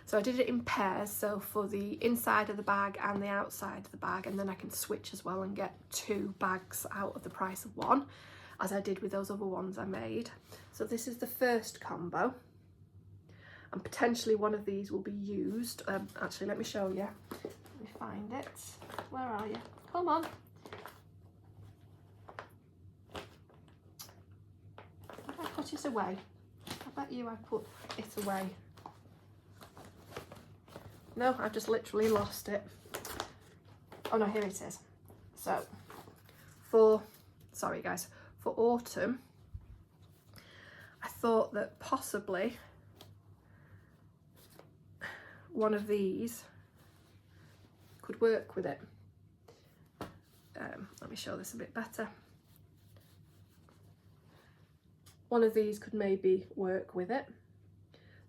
Speaker 1: So I did it in pairs, so for the inside of the bag and the outside of the bag, and then I can switch as well and get 2 bags out of the price of 1, as I did with those other ones I made. So this is the first combo, and potentially one of these will be used. Actually, let me show you. Let me find it. Where are you? Come on. I put it away. I bet you I put it away. No, I've just literally lost it. Oh no, here it is. So sorry guys, for autumn, I thought that possibly one of these could work with it. Let me show this a bit better. One of these could maybe work with it.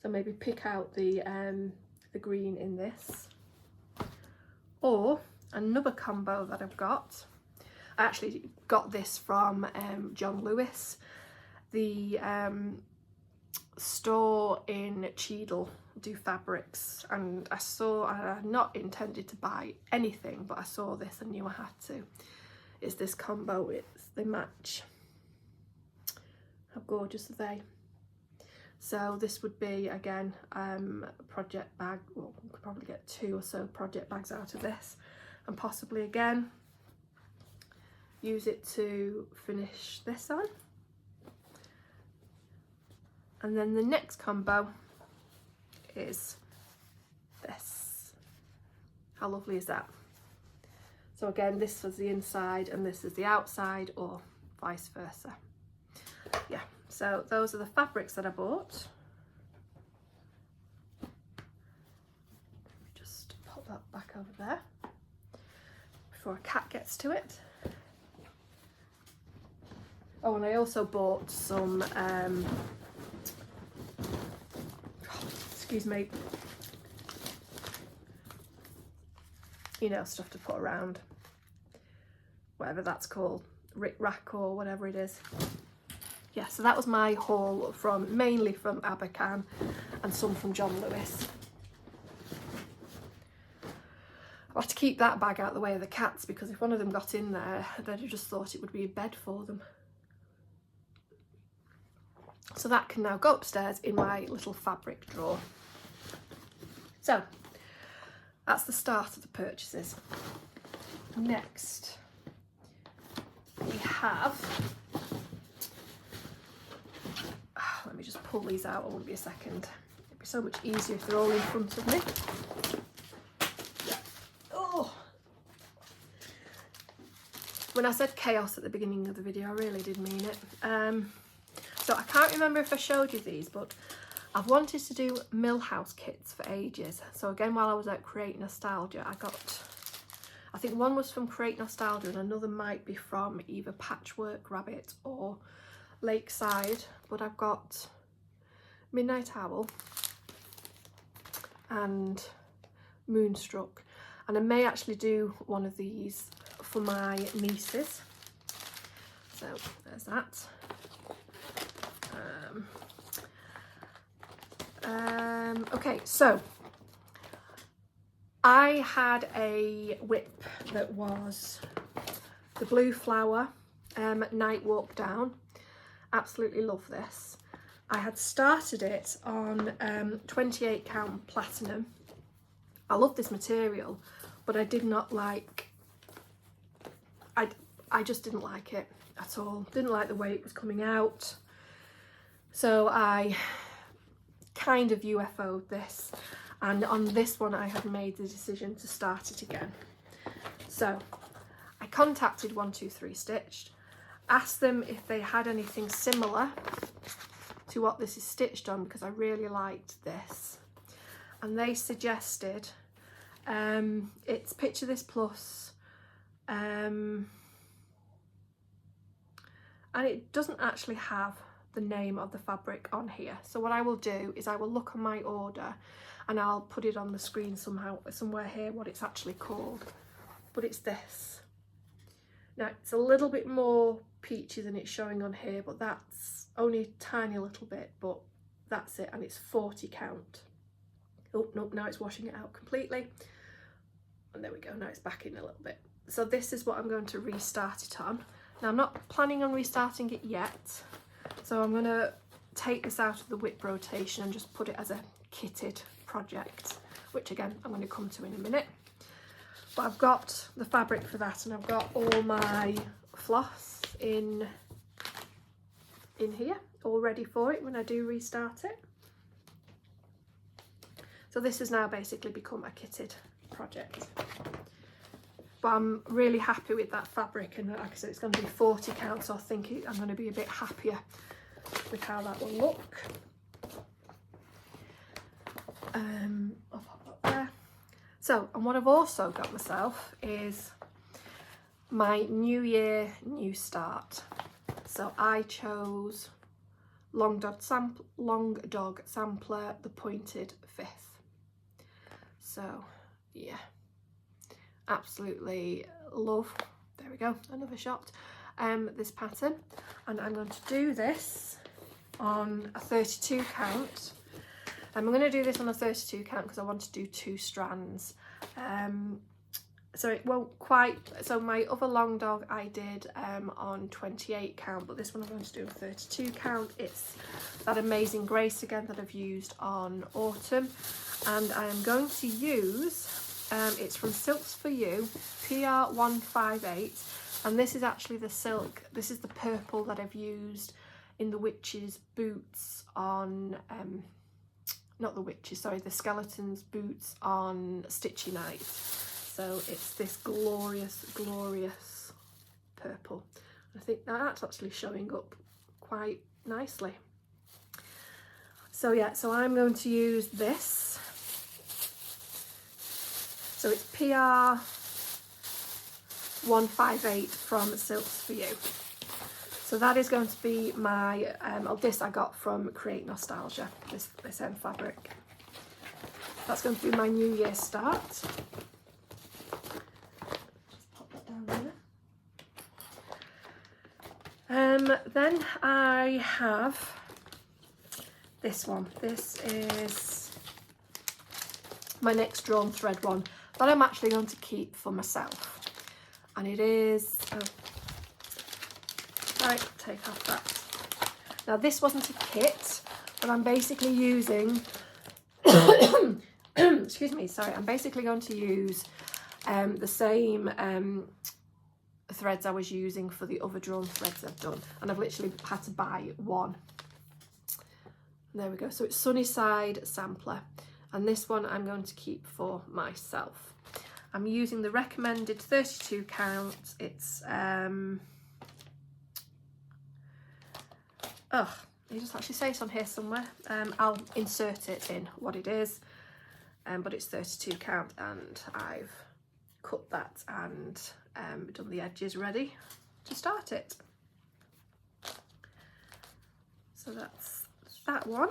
Speaker 1: So maybe pick out the green in this. Or another combo that I've got. I actually got this from John Lewis, the store in Cheadle do fabrics, and I had not intended to buy anything, but I saw this and knew I had to. It's this combo, they match. How gorgeous are they? So this would be, again, a project bag. Well, we could probably get 2 or so project bags out of this, and possibly again use it to finish this on. And then the next combo is this. How lovely is that? So again, this is the inside and this is the outside, or vice versa. Yeah, so those are the fabrics that I bought. Just pop that back over there before a cat gets to it. Oh, and I also bought some excuse me, you know, stuff to put around, whatever that's called, rick rack or whatever it is. Yeah, so that was my haul from, mainly from Abakhan and some from John Lewis. I'll have to keep that bag out of the way of the cats, because if one of them got in there, they'd have just thought it would be a bed for them. So that can now go upstairs in my little fabric drawer. So that's the start of the purchases. Next we have, let me just pull these out, it won't be a second. It'd be so much easier if they're all in front of me. Oh, when I said chaos at the beginning of the video, I really did mean it. So I can't remember if I showed you these, but I've wanted to do Millhouse kits for ages. So again, while I was at Create Nostalgia, I got, I think one was from Create Nostalgia and another might be from either Patchwork Rabbit or Lakeside. But I've got Midnight Owl and Moonstruck. And I may actually do one of these for my nieces. So there's that. Okay, so I had a whip that was the Blue Flower Night Walk Down. Absolutely love this. I had started it on 28 count platinum. I love this material, but I did not like, I just didn't like it at all. Didn't like the way it was coming out. So I kind of UFO'd this, and on this one I had made the decision to start it again. So I contacted 123 Stitched, asked them if they had anything similar to what this is stitched on, because I really liked this, and they suggested it's Picture This Plus, and it doesn't actually have the name of the fabric on here. So what I will do is I will look on my order and I'll put it on the screen somewhere here what it's actually called. But it's this. Now it's a little bit more peachy than it's showing on here, but that's only a tiny little bit, but that's it, and it's 40 count. Oh no, now it's washing it out completely. And there we go, now it's back in a little bit. So this is what I'm going to restart it on. Now I'm not planning on restarting it yet. So I'm going to take this out of the whip rotation and just put it as a kitted project, which again I'm going to come to in a minute. But I've got the fabric for that, and I've got all my floss in here all ready for it when I do restart it. So this has now basically become a kitted project. But I'm really happy with that fabric, and like I said, it's going to be 40 count, so I think I'm going to be a bit happier with how that will look. I'll pop up there. So, and what I've also got myself is my New Year, New Start. So I chose Long Dog Sampler, the Pointed Fifth. So yeah, absolutely love, there we go, another shot, this pattern. And I'm going to do this on a 32 count. I'm going to do this on a 32 count because I want to do 2 strands. So it won't quite, so my other long dog I did on 28 count, but this one I'm going to do on 32 count. It's that Amazing Grace again that I've used on autumn, and I am going to use, it's from Silks For You, PR 158, and this is actually the silk, this is the purple that I've used in the Witch's boots on, not the Witches, sorry, the Skeleton's boots on Stitchy Night. So it's this glorious, glorious purple. I think that's actually showing up quite nicely. So yeah, so I'm going to use this. So it's PR 158 from Silks For You. So that is going to be my, this I got from Create Nostalgia, this fabric. That's going to be my New Year start. Then I have this one. This is my next drawn thread one that I'm actually going to keep for myself. And it is, right, take off that. Now this wasn't a kit, but I'm basically using, excuse me, sorry, I'm basically going to use the same threads I was using for the other drawn threads I've done, and I've literally had to buy one. There we go. So it's Sunnyside Sampler, and this one I'm going to keep for myself. I'm using the recommended 32 count. It's it just actually says on here somewhere. I'll insert it in what it is, but it's 32 count, and I've cut that and done the edges ready to start it. So that's that one.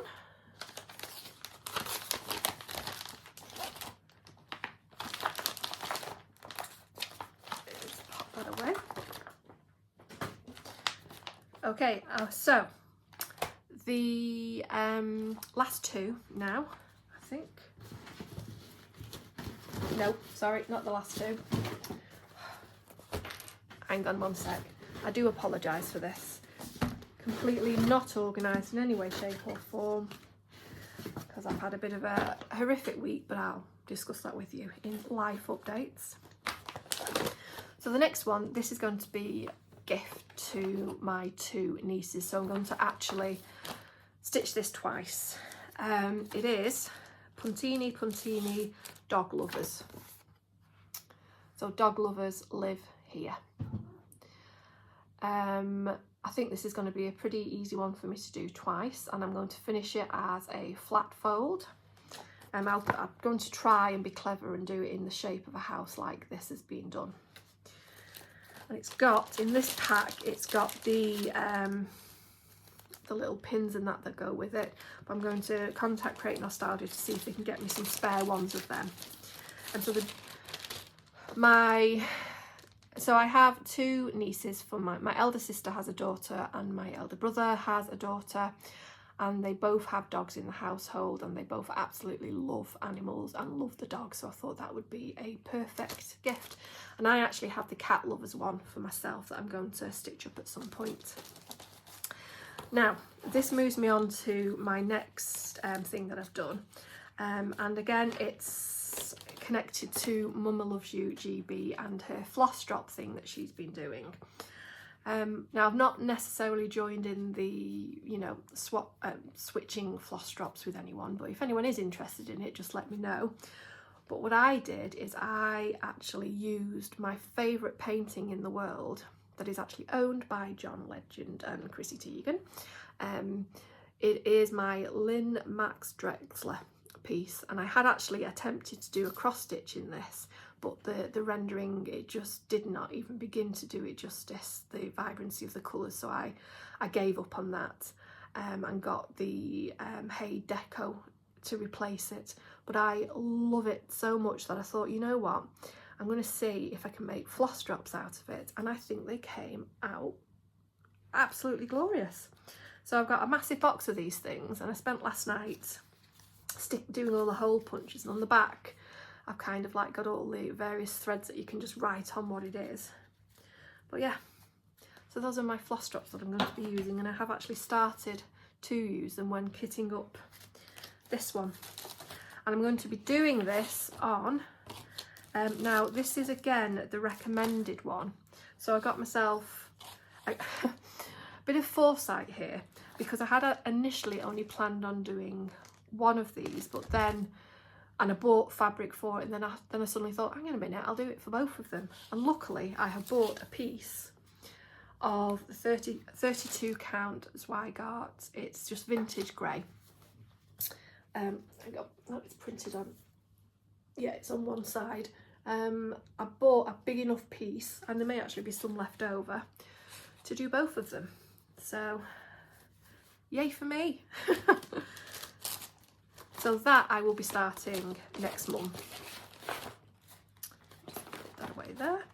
Speaker 1: Let's pop that away. Okay, so the last two now, I think. No, sorry, not the last two. Hang on one sec. I do apologise for this. Completely not organised in any way, shape or form, because I've had a bit of a horrific week, but I'll discuss that with you in life updates. So the next one, this is going to be a gift to my 2 nieces. So I'm going to actually stitch this twice. It is PuntiniPuntini Dog Lovers. So dog lovers live here. I think this is going to be a pretty easy one for me to do twice, and I'm going to finish it as a flat fold. I'm going to try and be clever and do it in the shape of a house like this has been done. And it's got, in this pack, it's got the little pins and that go with it. But I'm going to contact Create Nostalgia to see if they can get me some spare ones of them. And so so I have 2 nieces. For my elder sister has a daughter, and my elder brother has a daughter, and they both have dogs in the household, and they both absolutely love animals and love the dogs. So I thought that would be a perfect gift. And I actually have the cat lovers one for myself that I'm going to stitch up at some point. Now this moves me on to my next thing that I've done, and again it's connected to Mama Loves You GB and her floss drop thing that she's been doing. Now I've not necessarily joined in the, you know, switching floss drops with anyone, but if anyone is interested in it, just let me know. But what I did is I actually used my favourite painting in the world that is actually owned by John Legend and Chrissy Teigen. It is my Lynn Max Drexler piece, and I had actually attempted to do a cross stitch in this, but the rendering, it just did not even begin to do it justice, the vibrancy of the colours, so I gave up on that and got the Hay Deco to replace it. But I love it so much that I thought, you know what, I'm going to see if I can make floss drops out of it, and I think they came out absolutely glorious. So I've got a massive box of these things, and I spent last night doing all the hole punches, and on the back I've kind of like got all the various threads that you can just write on what it is. But yeah, so those are my floss drops that I'm going to be using, and I have actually started to use them when kitting up this one. And I'm going to be doing this on, now this is again the recommended one, so I got myself a bit of foresight here, because I had initially only planned on doing one of these, but then, and I bought fabric for it, and then I suddenly thought, hang on a minute, I'll do it for both of them. And luckily I have bought a piece of the 32 count Zweigart. It's just vintage grey. Hang on, no, it's printed on, yeah, it's on one side. I bought a big enough piece, and there may actually be some left over, to do both of them. So yay for me. So that I will be starting next month. Put that away there.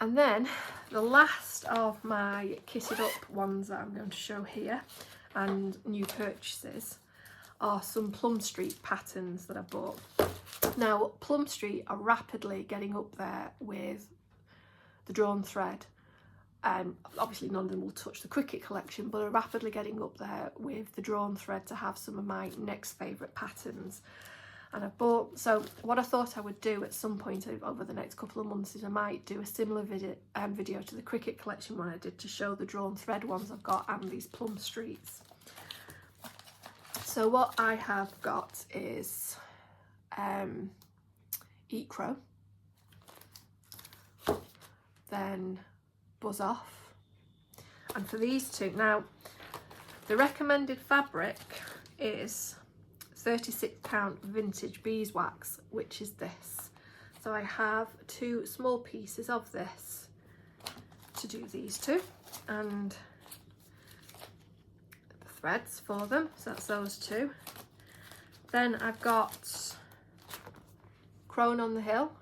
Speaker 1: And then the last of my kitted up ones that I'm going to show here, and new purchases, are some Plum Street patterns that I bought. Now, Plum Street are rapidly getting up there with the drawn thread. Obviously none of them will touch the Cricket collection, but are rapidly getting up there with the drawn thread to have some of my next favourite patterns. And I bought, so what I thought I would do at some point over the next couple of months is I might do a similar video to the Cricket collection one I did, to show the drawn thread ones I've got and these Plum Streets. So what I have got is Eat Crow, then Buzz Off, and for these two, now the recommended fabric is 36 count vintage beeswax, which is this. So I have 2 small pieces of this to do these two, and the threads for them, so that's those 2. Then I've got Crone on the Hill,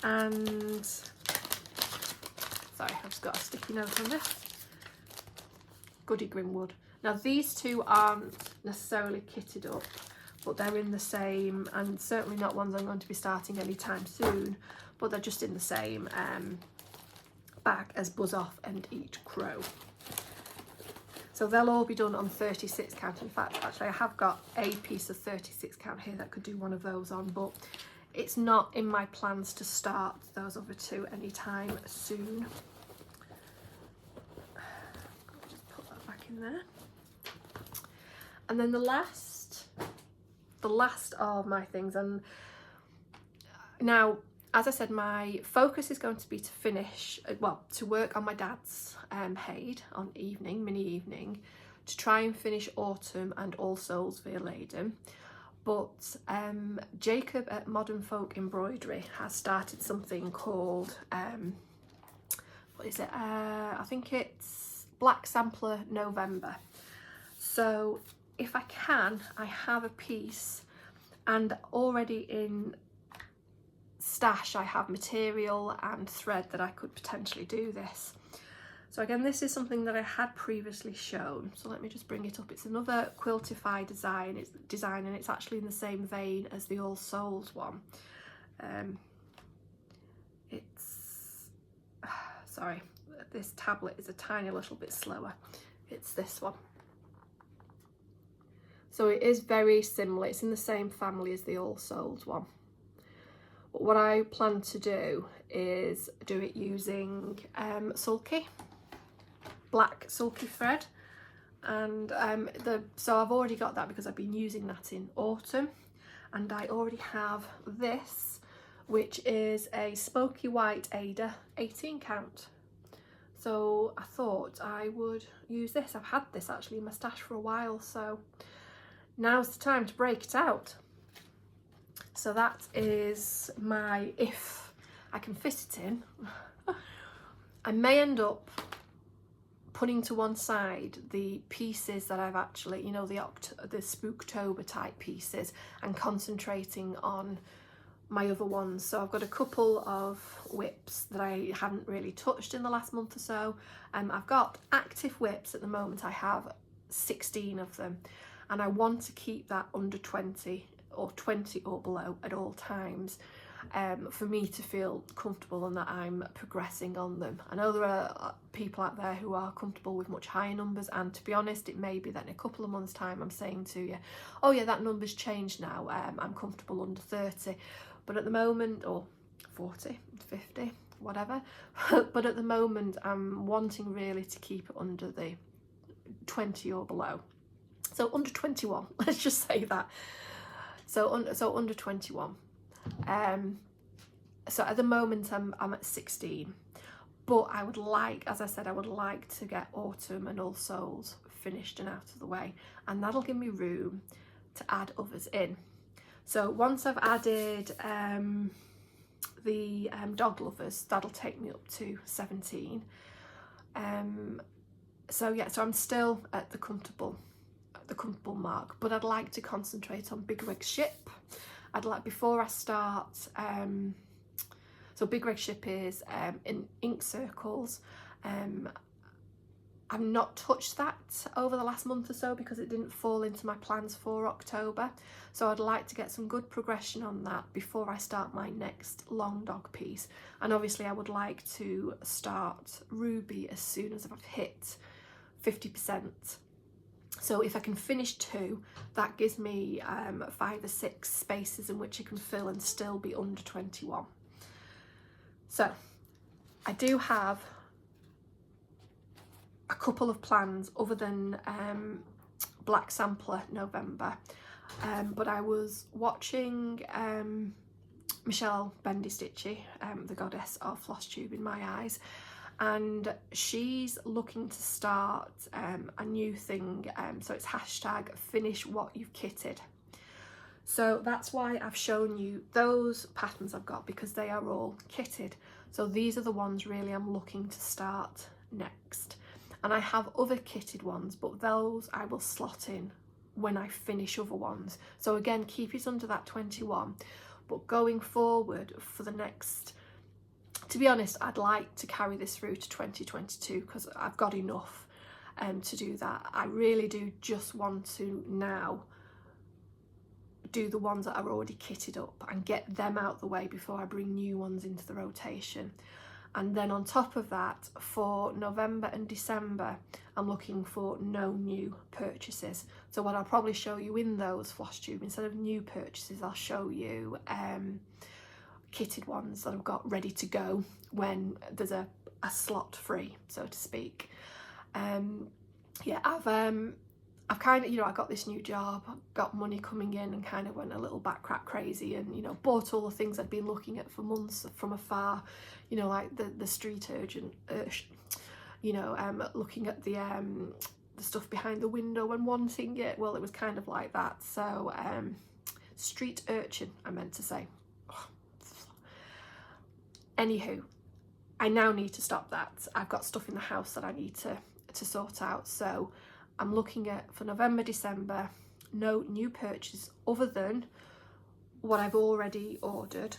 Speaker 1: and sorry, I've just got a sticky note on this, Goody Grimwood. Now these two aren't necessarily kitted up, but they're in the same, and certainly not ones I'm going to be starting anytime soon, but they're just in the same bag as Buzz Off and Eat Crow. So they'll all be done on 36 count. In fact, actually I have got a piece of 36 count here that could do one of those on, but it's not in my plans to start those other 2 anytime soon. I'll just put that back in there. And then the last of my things, and now, as I said, my focus is going to be to finish, well, to work on my dad's Haid on mini evening, to try and finish Autumn and All Souls Vierlanden. But Jacob at Modern Folk Embroidery has started something called, what is it? I think it's Black Sampler November. So if I can, I have a piece, and already in stash I have material and thread that I could potentially do this. So again, this is something that I had previously shown, so let me just bring it up. It's another Quiltify design, and it's actually in the same vein as the All Souls one. Sorry, this tablet is a tiny little bit slower. It's this one. So it is very similar, it's in the same family as the All Souls one. But what I plan to do is do it using sulky, black sulky thread, and so I've already got that because I've been using that in autumn, and I already have this, which is a smoky white Ada 18 count. So I thought I would use this. I've had this actually in my stash for a while, so now's the time to break it out. So that is my, if I can fit it in. I may end up putting to one side the pieces that I've actually, you know, the Spooktober type pieces, and concentrating on my other ones. So I've got a couple of whips that I haven't really touched in the last month or so. I've got active whips at the moment. I have 16 of them, and I want to keep that under 20 or 20 or below at all times, for me to feel comfortable and that I'm progressing on them. I know there are people out there who are comfortable with much higher numbers, and to be honest, it may be that in a couple of months time I'm saying to you, oh yeah, that number's changed now, I'm comfortable under 30, but at the moment, or 40, 50, whatever, but at the moment I'm wanting really to keep it under the 20 or below. So under 21, let's just say that. So under 21. So at the moment I'm at 16, but I would like, as I said, I would like to get Autumn and All Souls finished and out of the way, and that'll give me room to add others in. So once I've added the Dog Lovers, that'll take me up to 17. So yeah, so I'm still at the comfortable mark, but I'd like to concentrate on Big Rig Ship. I'd like, before I start, so Big Rig Ship is in ink circles. I've not touched that over the last month or so because it didn't fall into my plans for October. So I'd like to get some good progression on that before I start my next long dog piece. And obviously I would like to start Ruby as soon as I've hit 50%. So if I can finish 2, that gives me 5 or 6 spaces in which I can fill and still be under 21. So I do have a couple of plans other than Black Sampler November, but I was watching Michelle Bendy Stitchery, the goddess of Flosstube in my eyes, and she's looking to start a new thing, so it's hashtag finish what you've kitted. So that's why I've shown you those patterns I've got, because they are all kitted. So these are the ones really I'm looking to start next. And I have other kitted ones, but those I will slot in when I finish other ones. So again, keep it under that 21, but going forward for the next, to be honest, I'd like to carry this through to 2022 because I've got enough to do that. I really do just want to now do the ones that are already kitted up and get them out the way before I bring new ones into the rotation. And then on top of that, for November and December, I'm looking for no new purchases. So what I'll probably show you in those Flosstube, instead of new purchases, I'll show you kitted ones that I've got ready to go when there's a slot free, so to speak. Yeah, I've kind of, you know, I got this new job, got money coming in, and kind of went a little backtrack crazy, and, you know, bought all the things I'd been looking at for months from afar, you know, like the street urchin, you know, looking at the stuff behind the window and wanting it. Well, it was kind of like that. So street urchin, I meant to say. Anywho, I now need to stop that. I've got stuff in the house that I need to sort out. So I'm looking at, for November, December, no new purchase other than what I've already ordered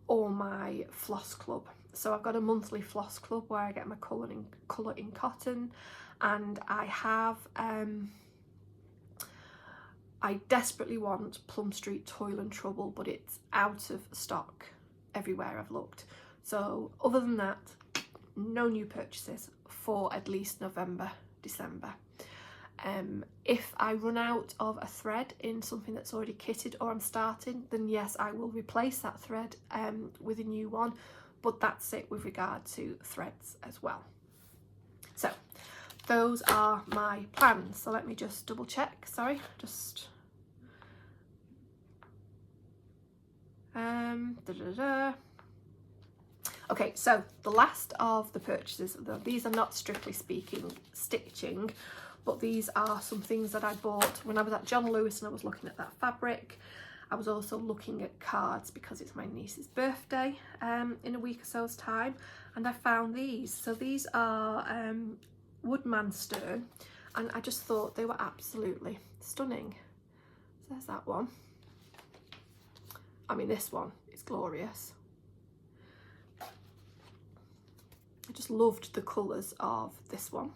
Speaker 1: or my floss club. So I've got a monthly floss club where I get my colour in cotton, and I have, I desperately want Plum Street Toil and Trouble, but it's out of stock everywhere I've looked. So other than that, no new purchases for at least November, December. If I run out of a thread in something that's already kitted or I'm starting, then yes, I will replace that thread with a new one, but that's it with regard to threads as well. So those are my plans. So let me just double check, sorry, just Okay, so the last of the purchases, these are not strictly speaking stitching, but these are some things that I bought when I was at John Lewis and I was looking at that fabric. I was also looking at cards because it's my niece's birthday in a week or so's time, and I found these. So these are Woodman Stern, and I just thought they were absolutely stunning. So there's that one. I mean, this one is glorious. I just loved the colours of this one.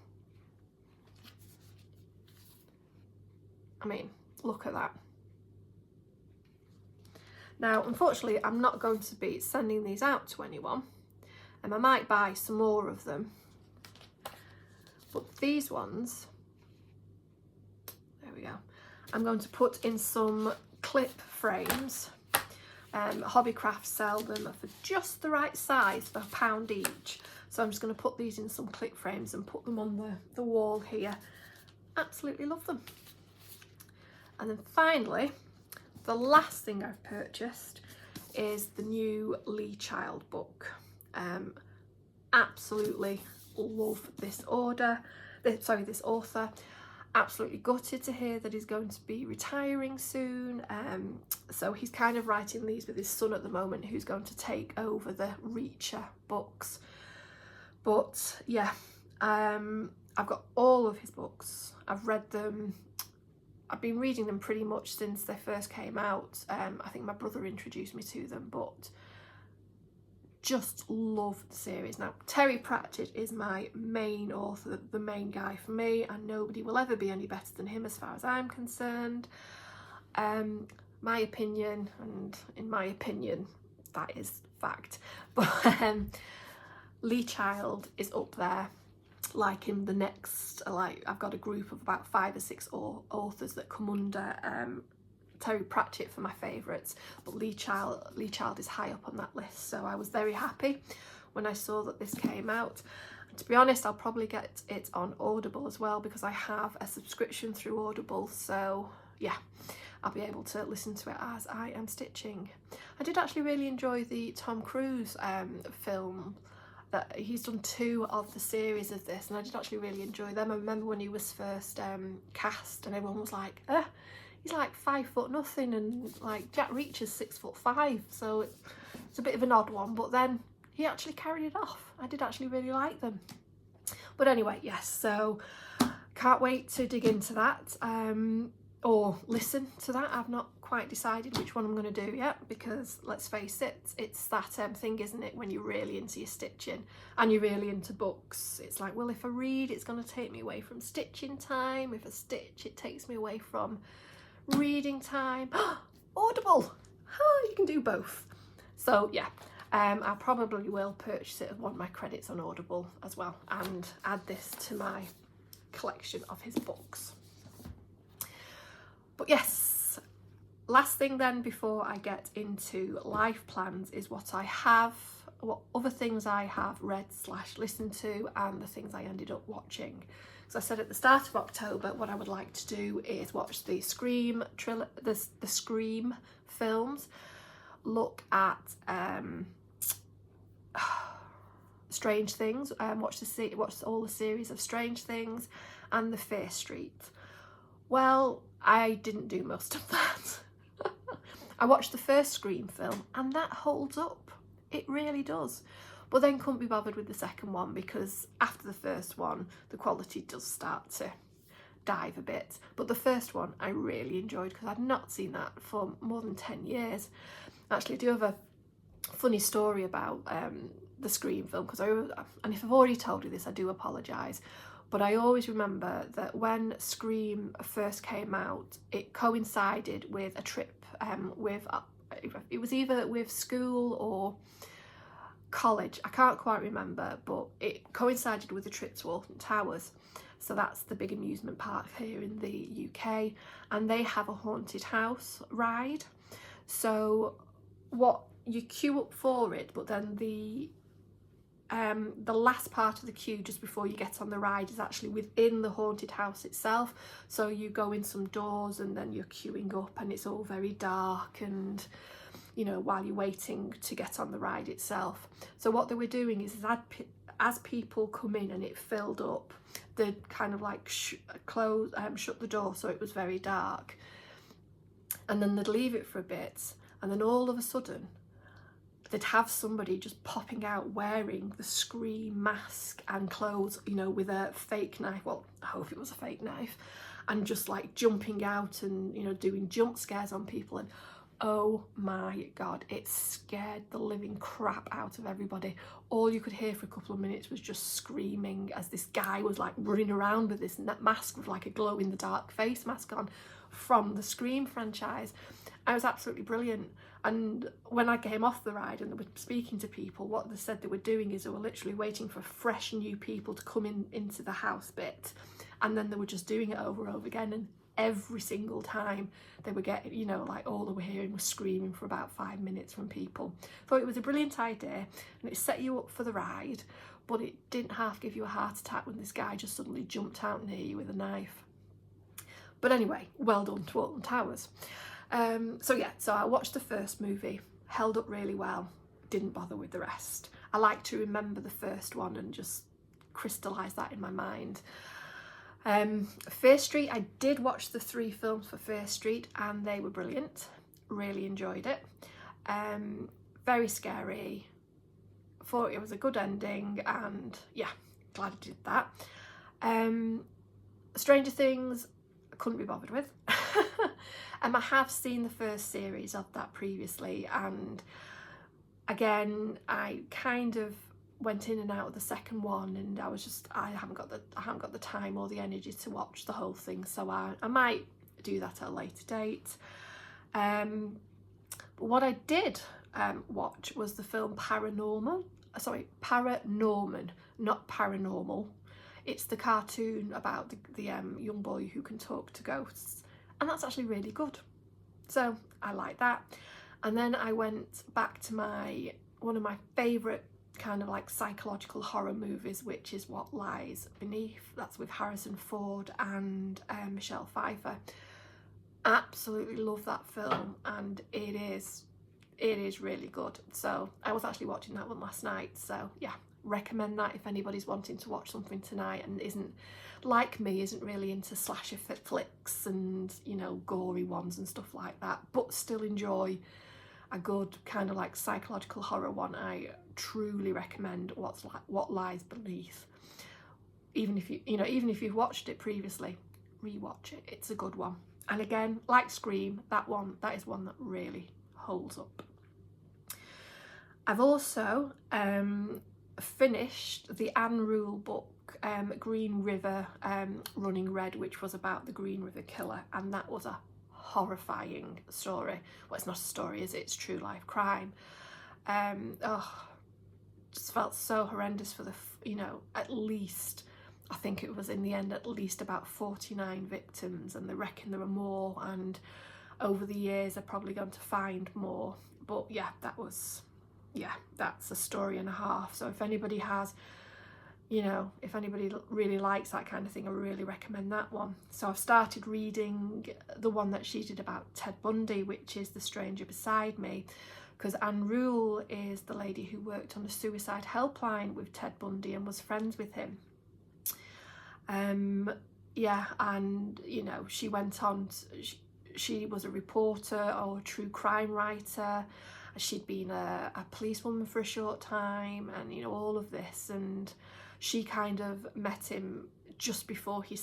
Speaker 1: I mean, look at that. Now, unfortunately, I'm not going to be sending these out to anyone, and I might buy some more of them. But these ones, there we go, I'm going to put in some clip frames. Hobbycraft sell them for just the right size for £1 each. So I'm just going to put these in some clip frames and put them on the wall here. Absolutely love them. And then finally, the last thing I've purchased is the new Lee Child book. Absolutely love this this author. Absolutely gutted to hear that he's going to be retiring soon. So he's kind of writing these with his son at the moment, who's going to take over the Reacher books. But yeah, I've got all of his books. I've read them. I've been reading them pretty much since they first came out. I think my brother introduced me to them, but just love the series. Now, Terry Pratchett is my main author, the main guy for me, and nobody will ever be any better than him as far as I'm concerned. My opinion, and in my opinion, that is fact, but Lee Child is up there, like in the next, like I've got a group of about 5 or 6 authors that come under Terry Pratchett for my favourites, but Lee Child is high up on that list. So I was very happy when I saw that this came out. And to be honest, I'll probably get it on Audible as well, because I have a subscription through Audible. So yeah, I'll be able to listen to it as I am stitching. I did actually really enjoy the Tom Cruise film. That he's done 2 of the series of this, and I did actually really enjoy them. I remember when he was first cast, and everyone was like, he's like 5 foot nothing, and like Jack Reacher's 6'5", so it's a bit of an odd one, but then he actually carried it off. I did actually really like them. But anyway, yes, so can't wait to dig into that, or listen to that. I've not quite decided which one I'm going to do yet, because let's face it, it's that thing, isn't it, when you're really into your stitching and you're really into books. It's like, well, if I read, it's going to take me away from stitching time. If I stitch, it takes me away from reading time. Audible! Oh, you can do both. So yeah, I probably will purchase it as one of my credits on Audible as well, and add this to my collection of his books. But yes, last thing then before I get into life plans is what other things I have read / listened to, and the things I ended up watching. So I said at the start of October, what I would like to do is watch the Scream films, look at Strange Things, watch all the series of Strange Things, and the Fear Street. Well, I didn't do most of that. I watched the first Scream film, and that holds up. It really does. But then couldn't be bothered with the second one, because after the first one, the quality does start to dive a bit. But the first one I really enjoyed, because I'd not seen that for more than 10 years. Actually, I do have a funny story about the Scream film, and if I've already told you this, I do apologise. But I always remember that when Scream first came out, it coincided with a trip it was either with school or college, I can't quite remember, but it coincided with a trip to Alton Towers. So that's the big amusement park here in the UK, and they have a haunted house ride. So you queue up for it, but then the last part of the queue just before you get on the ride is actually within the haunted house itself. So you go in some doors and then you're queuing up, and it's all very dark, and you know, while you're waiting to get on the ride itself. So what they were doing is as people come in and it filled up, they'd kind of like shut the door so it was very dark, and then they'd leave it for a bit, and then all of a sudden they'd have somebody just popping out wearing the Scream mask and clothes, you know, with a fake knife, well, I hope it was a fake knife, and just like jumping out and, you know, doing jump scares on people. And oh my god, it scared the living crap out of everybody. All you could hear for a couple of minutes was just screaming as this guy was like running around with this mask with like a glow in the dark face mask on from the Scream franchise. It was absolutely brilliant. And when I came off the ride and they were speaking to people, what they said they were doing is they were literally waiting for fresh new people to come into the house bit, and then they were just doing it over and over again, and every single time they were getting, you know, like all they were hearing was screaming for about 5 minutes from people. Thought it was a brilliant idea, and it set you up for the ride, but it didn't half give you a heart attack when this guy just suddenly jumped out near you with a knife. But anyway, well done to Alton Towers. So I watched the first movie, held up really well, didn't bother with the rest. I like to remember the first one and just crystallise that in my mind. Fear Street, I did watch the 3 films for Fear Street and they were brilliant, really enjoyed it. Very scary, thought it was a good ending, and yeah, glad I did that. Stranger Things, I couldn't be bothered with. I have seen the first series of that previously, and again I kind of went in and out of the second one, and I haven't got the time or the energy to watch the whole thing, so I might do that at a later date. But what I did watch was the film Paranorman, not Paranormal. It's the cartoon about the young boy who can talk to ghosts, and that's actually really good, so I like that. And then I went back to one of my favourite kind of like psychological horror movies, which is What Lies Beneath. That's with Harrison Ford and Michelle Pfeiffer. Absolutely love that film, and it is really good. So I was actually watching that one last night, so yeah, recommend that if anybody's wanting to watch something tonight and isn't really into slasher flicks and, you know, gory ones and stuff like that, but still enjoy a good kind of like psychological horror one. I truly recommend What Lies Beneath. Even if you've watched it previously, rewatch it. It's a good one. And again, like Scream, that is one that really holds up. I've also finished the Anne Rule book, Green River Running Red, which was about the Green River Killer, and that was a horrifying story. Well, it's not a story, is it? It's true life crime. Just felt so horrendous for at least, I think it was in the end at least about 49 victims, and they reckon there are more, and over the years they're probably going to find more. But yeah, that's a story and a half. So if anybody really likes that kind of thing, I really recommend that one. So I've started reading the one that she did about Ted Bundy, which is The Stranger Beside Me, because Anne Rule is the lady who worked on the suicide helpline with Ted Bundy and was friends with him. And she went on, she was a reporter or a true crime writer. She'd been a policewoman for a short time, and all of this, and she kind of met him just before he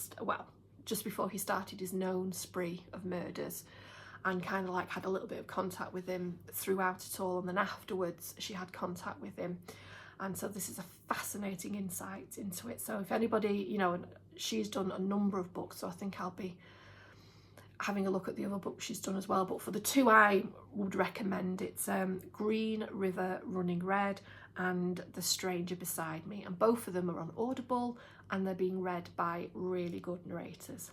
Speaker 1: started his known spree of murders, and kind of like had a little bit of contact with him throughout it all, and then afterwards she had contact with him. And so this is a fascinating insight into it. So if anybody, she's done a number of books, so I think I'll be having a look at the other books she's done as well. But for the two I would recommend, it's Green River Running Red and The Stranger Beside Me. And both of them are on Audible, and they're being read by really good narrators.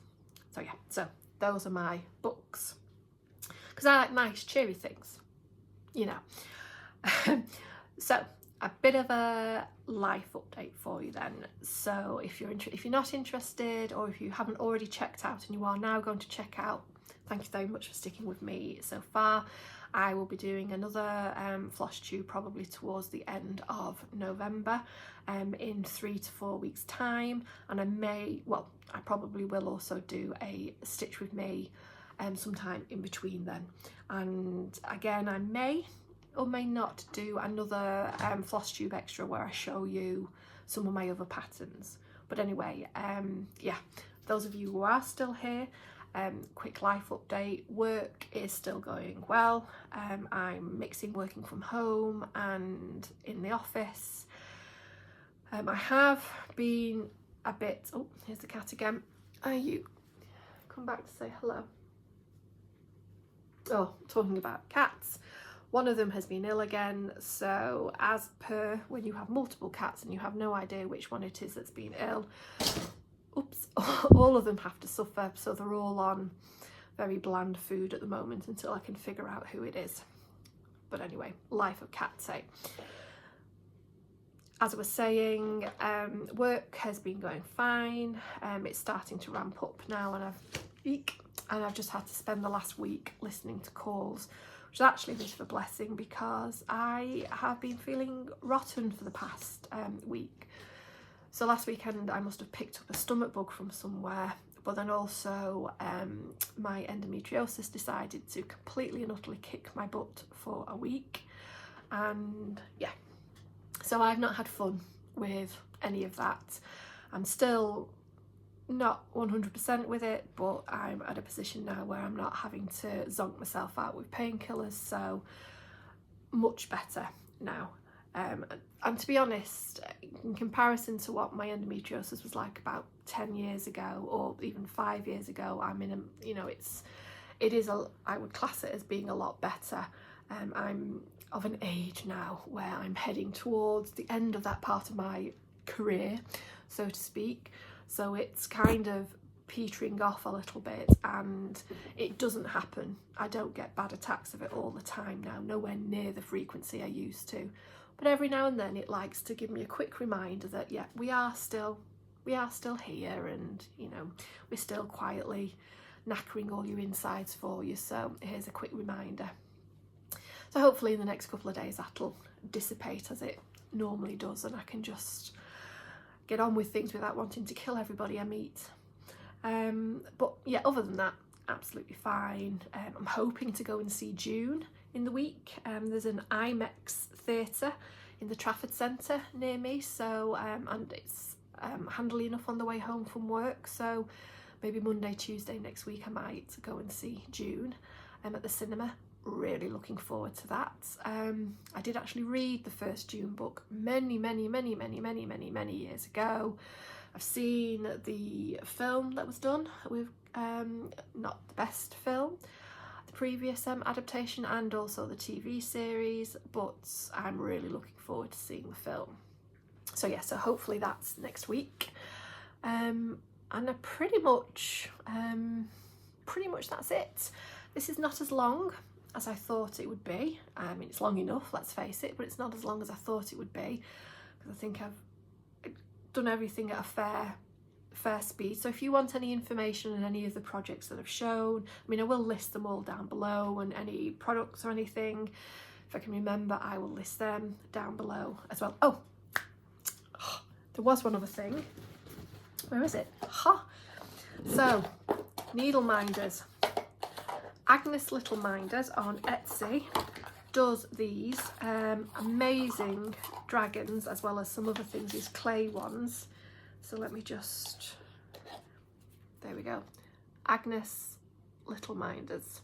Speaker 1: So yeah, so those are my books. Because I like nice, cheery things, So a bit of a life update for you then. So if you're not interested, or if you haven't already checked out and you are now going to check out, thank you very much for sticking with me so far. I will be doing another Flosstube probably towards the end of November, in 3 to 4 weeks time, and I probably will also do a Stitch with me sometime in between then. And again, I may or may not do another Flosstube extra where I show you some of my other patterns. But anyway, yeah, those of you who are still here, quick life update. Work is still going well. I'm mixing working from home and in the office. I have been a bit, oh, here's the cat again. You come back to say hello. Oh, talking about cats. One of them has been ill again, so as per when you have multiple cats and you have no idea which one it is that's been ill, oops, all of them have to suffer, so they're all on very bland food at the moment until I can figure out who it is. But anyway, life of cats, eh? As I was saying, work has been going fine. It's starting to ramp up now, and I've just had to spend the last week listening to calls, which is actually a bit of a blessing because I have been feeling rotten for the past week. So last weekend I must have picked up a stomach bug from somewhere, but then also my endometriosis decided to completely and utterly kick my butt for a week, and yeah, so I've not had fun with any of that. I'm still not 100% with it, but I'm at a position now where I'm not having to zonk myself out with painkillers, so much better now. And to be honest, in comparison to what my endometriosis was like about 10 years ago or even 5 years ago, I'm in a, you know, I would class it as being a lot better. I'm of an age now where I'm heading towards the end of that part of my career, so to speak. So it's kind of petering off a little bit, and it doesn't happen. I don't get bad attacks of it all the time now, nowhere near the frequency I used to. But every now and then it likes to give me a quick reminder that, yeah, we are still here, and, you know, we're still quietly knackering all your insides for you. So here's a quick reminder. So hopefully in the next couple of days that'll dissipate as it normally does, and I can just get on with things without wanting to kill everybody I meet. But yeah, other than that, absolutely fine. I'm hoping to go and see June in the week. There's an IMEX theatre in the Trafford Centre near me, so and it's handily enough on the way home from work, so maybe Monday, Tuesday next week I might go and see June at the cinema. Really looking forward to that. I did actually read the first June book many years ago. I've seen the film that was done with not the best film, the previous adaptation, and also the TV series, but I'm really looking forward to seeing the film. So yeah, so hopefully that's next week. And I pretty much that's it. This is not as long as I thought it would be. I mean, it's long enough, let's face it, but it's not as long as I thought it would be, because I think I've done everything at a fair speed. So if you want any information on any of the projects that I've shown, I mean, I will list them all down below, and any products or anything, if I can remember, I will list them down below as well. Oh, there was one other thing. Where is it? Ha! So, needle minders. Agnes Little Minders on Etsy does these amazing dragons, as well as some other things, these clay ones. So let me just, there we go. Agnes Little Minders.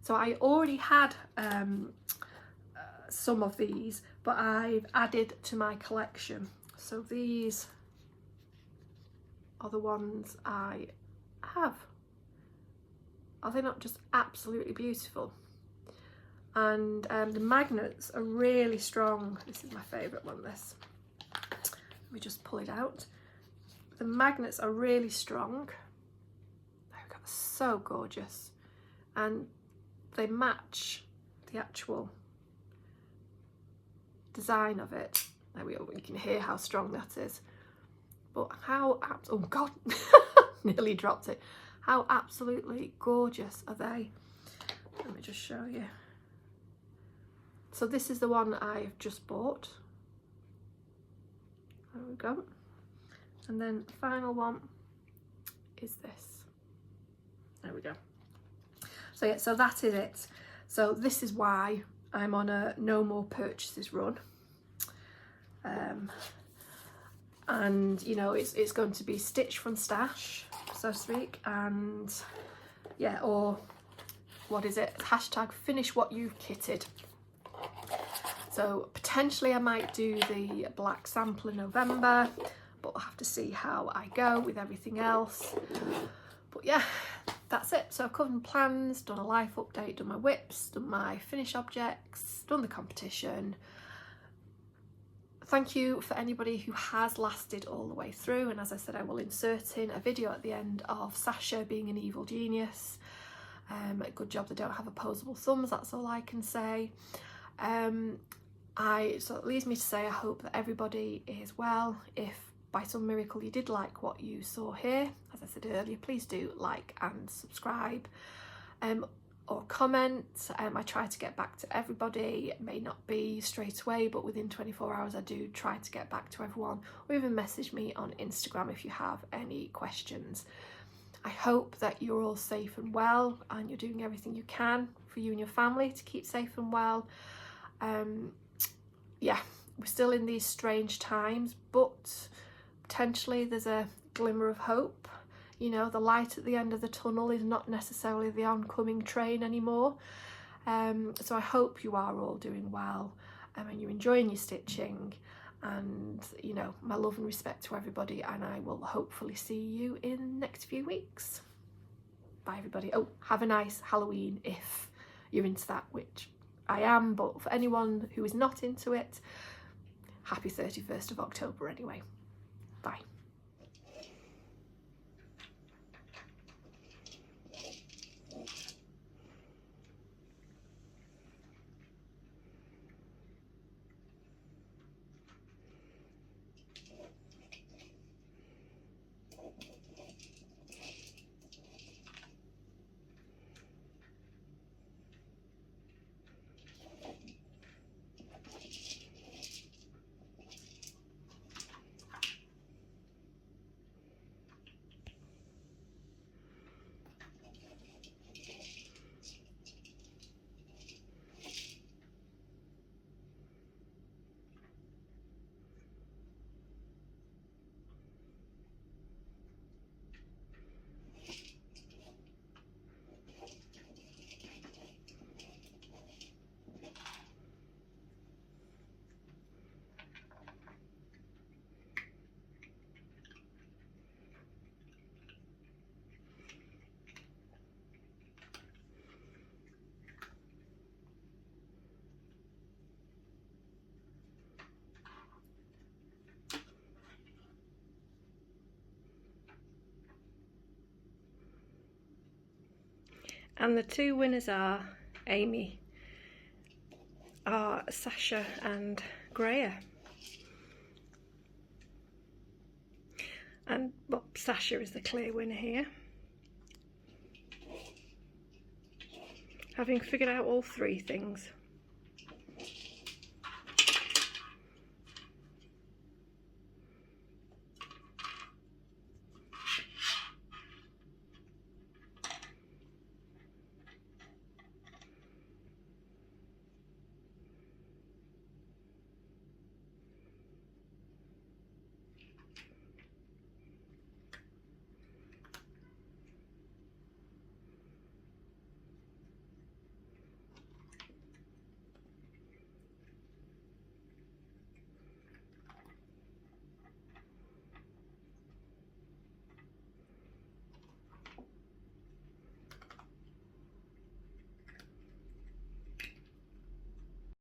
Speaker 1: So I already had some of these, but I've added to my collection. So these are the ones I have. Are they not just absolutely beautiful? And the magnets are really strong. This is my favourite one, this. Let me just pull it out. The magnets are really strong. There we go, so gorgeous. And they match the actual design of it. There we go, you can hear how strong that is. But how, oh God, nearly dropped it. How absolutely gorgeous are they? Let me just show you. So this is the one I've just bought. There we go. And then the final one is this. There we go. So yeah, so that is it. So this is why I'm on a no more purchases run. And you know, it's going to be stitch from stash, so to speak, and yeah, or what is it? Hashtag finish what you've kitted. So potentially I might do the black sample in November, but we'll have to see how I go with everything else. But yeah, that's it. So I've covered plans, done a life update, done my whips, done my finish objects, done the competition. Thank you for anybody who has lasted all the way through, and as I said, I will insert in a video at the end of Sasha being an evil genius. Good job they don't have opposable thumbs, that's all I can say. So it leaves me to say I hope that everybody is well. If by some miracle you did like what you saw here, as I said earlier, please do like and subscribe. Or comment. I try to get back to everybody. It may not be straight away, but within 24 hours I do try to get back to everyone, or even message me on Instagram if you have any questions. I hope that you're all safe and well, and you're doing everything you can for you and your family to keep safe and well. Yeah, we're still in these strange times, but potentially there's a glimmer of hope. You know, the light at the end of the tunnel is not necessarily the oncoming train anymore. So I hope you are all doing well, and you're enjoying your stitching, and you know, my love and respect to everybody, and I will hopefully see you in the next few weeks. Bye everybody. Oh, have a nice Halloween if you're into that, which I am, but for anyone who is not into it, happy 31st of October anyway. Bye. And the two winners are Amy, are Sasha and Greer. And well, Sasha is the clear winner here, having figured out all three things.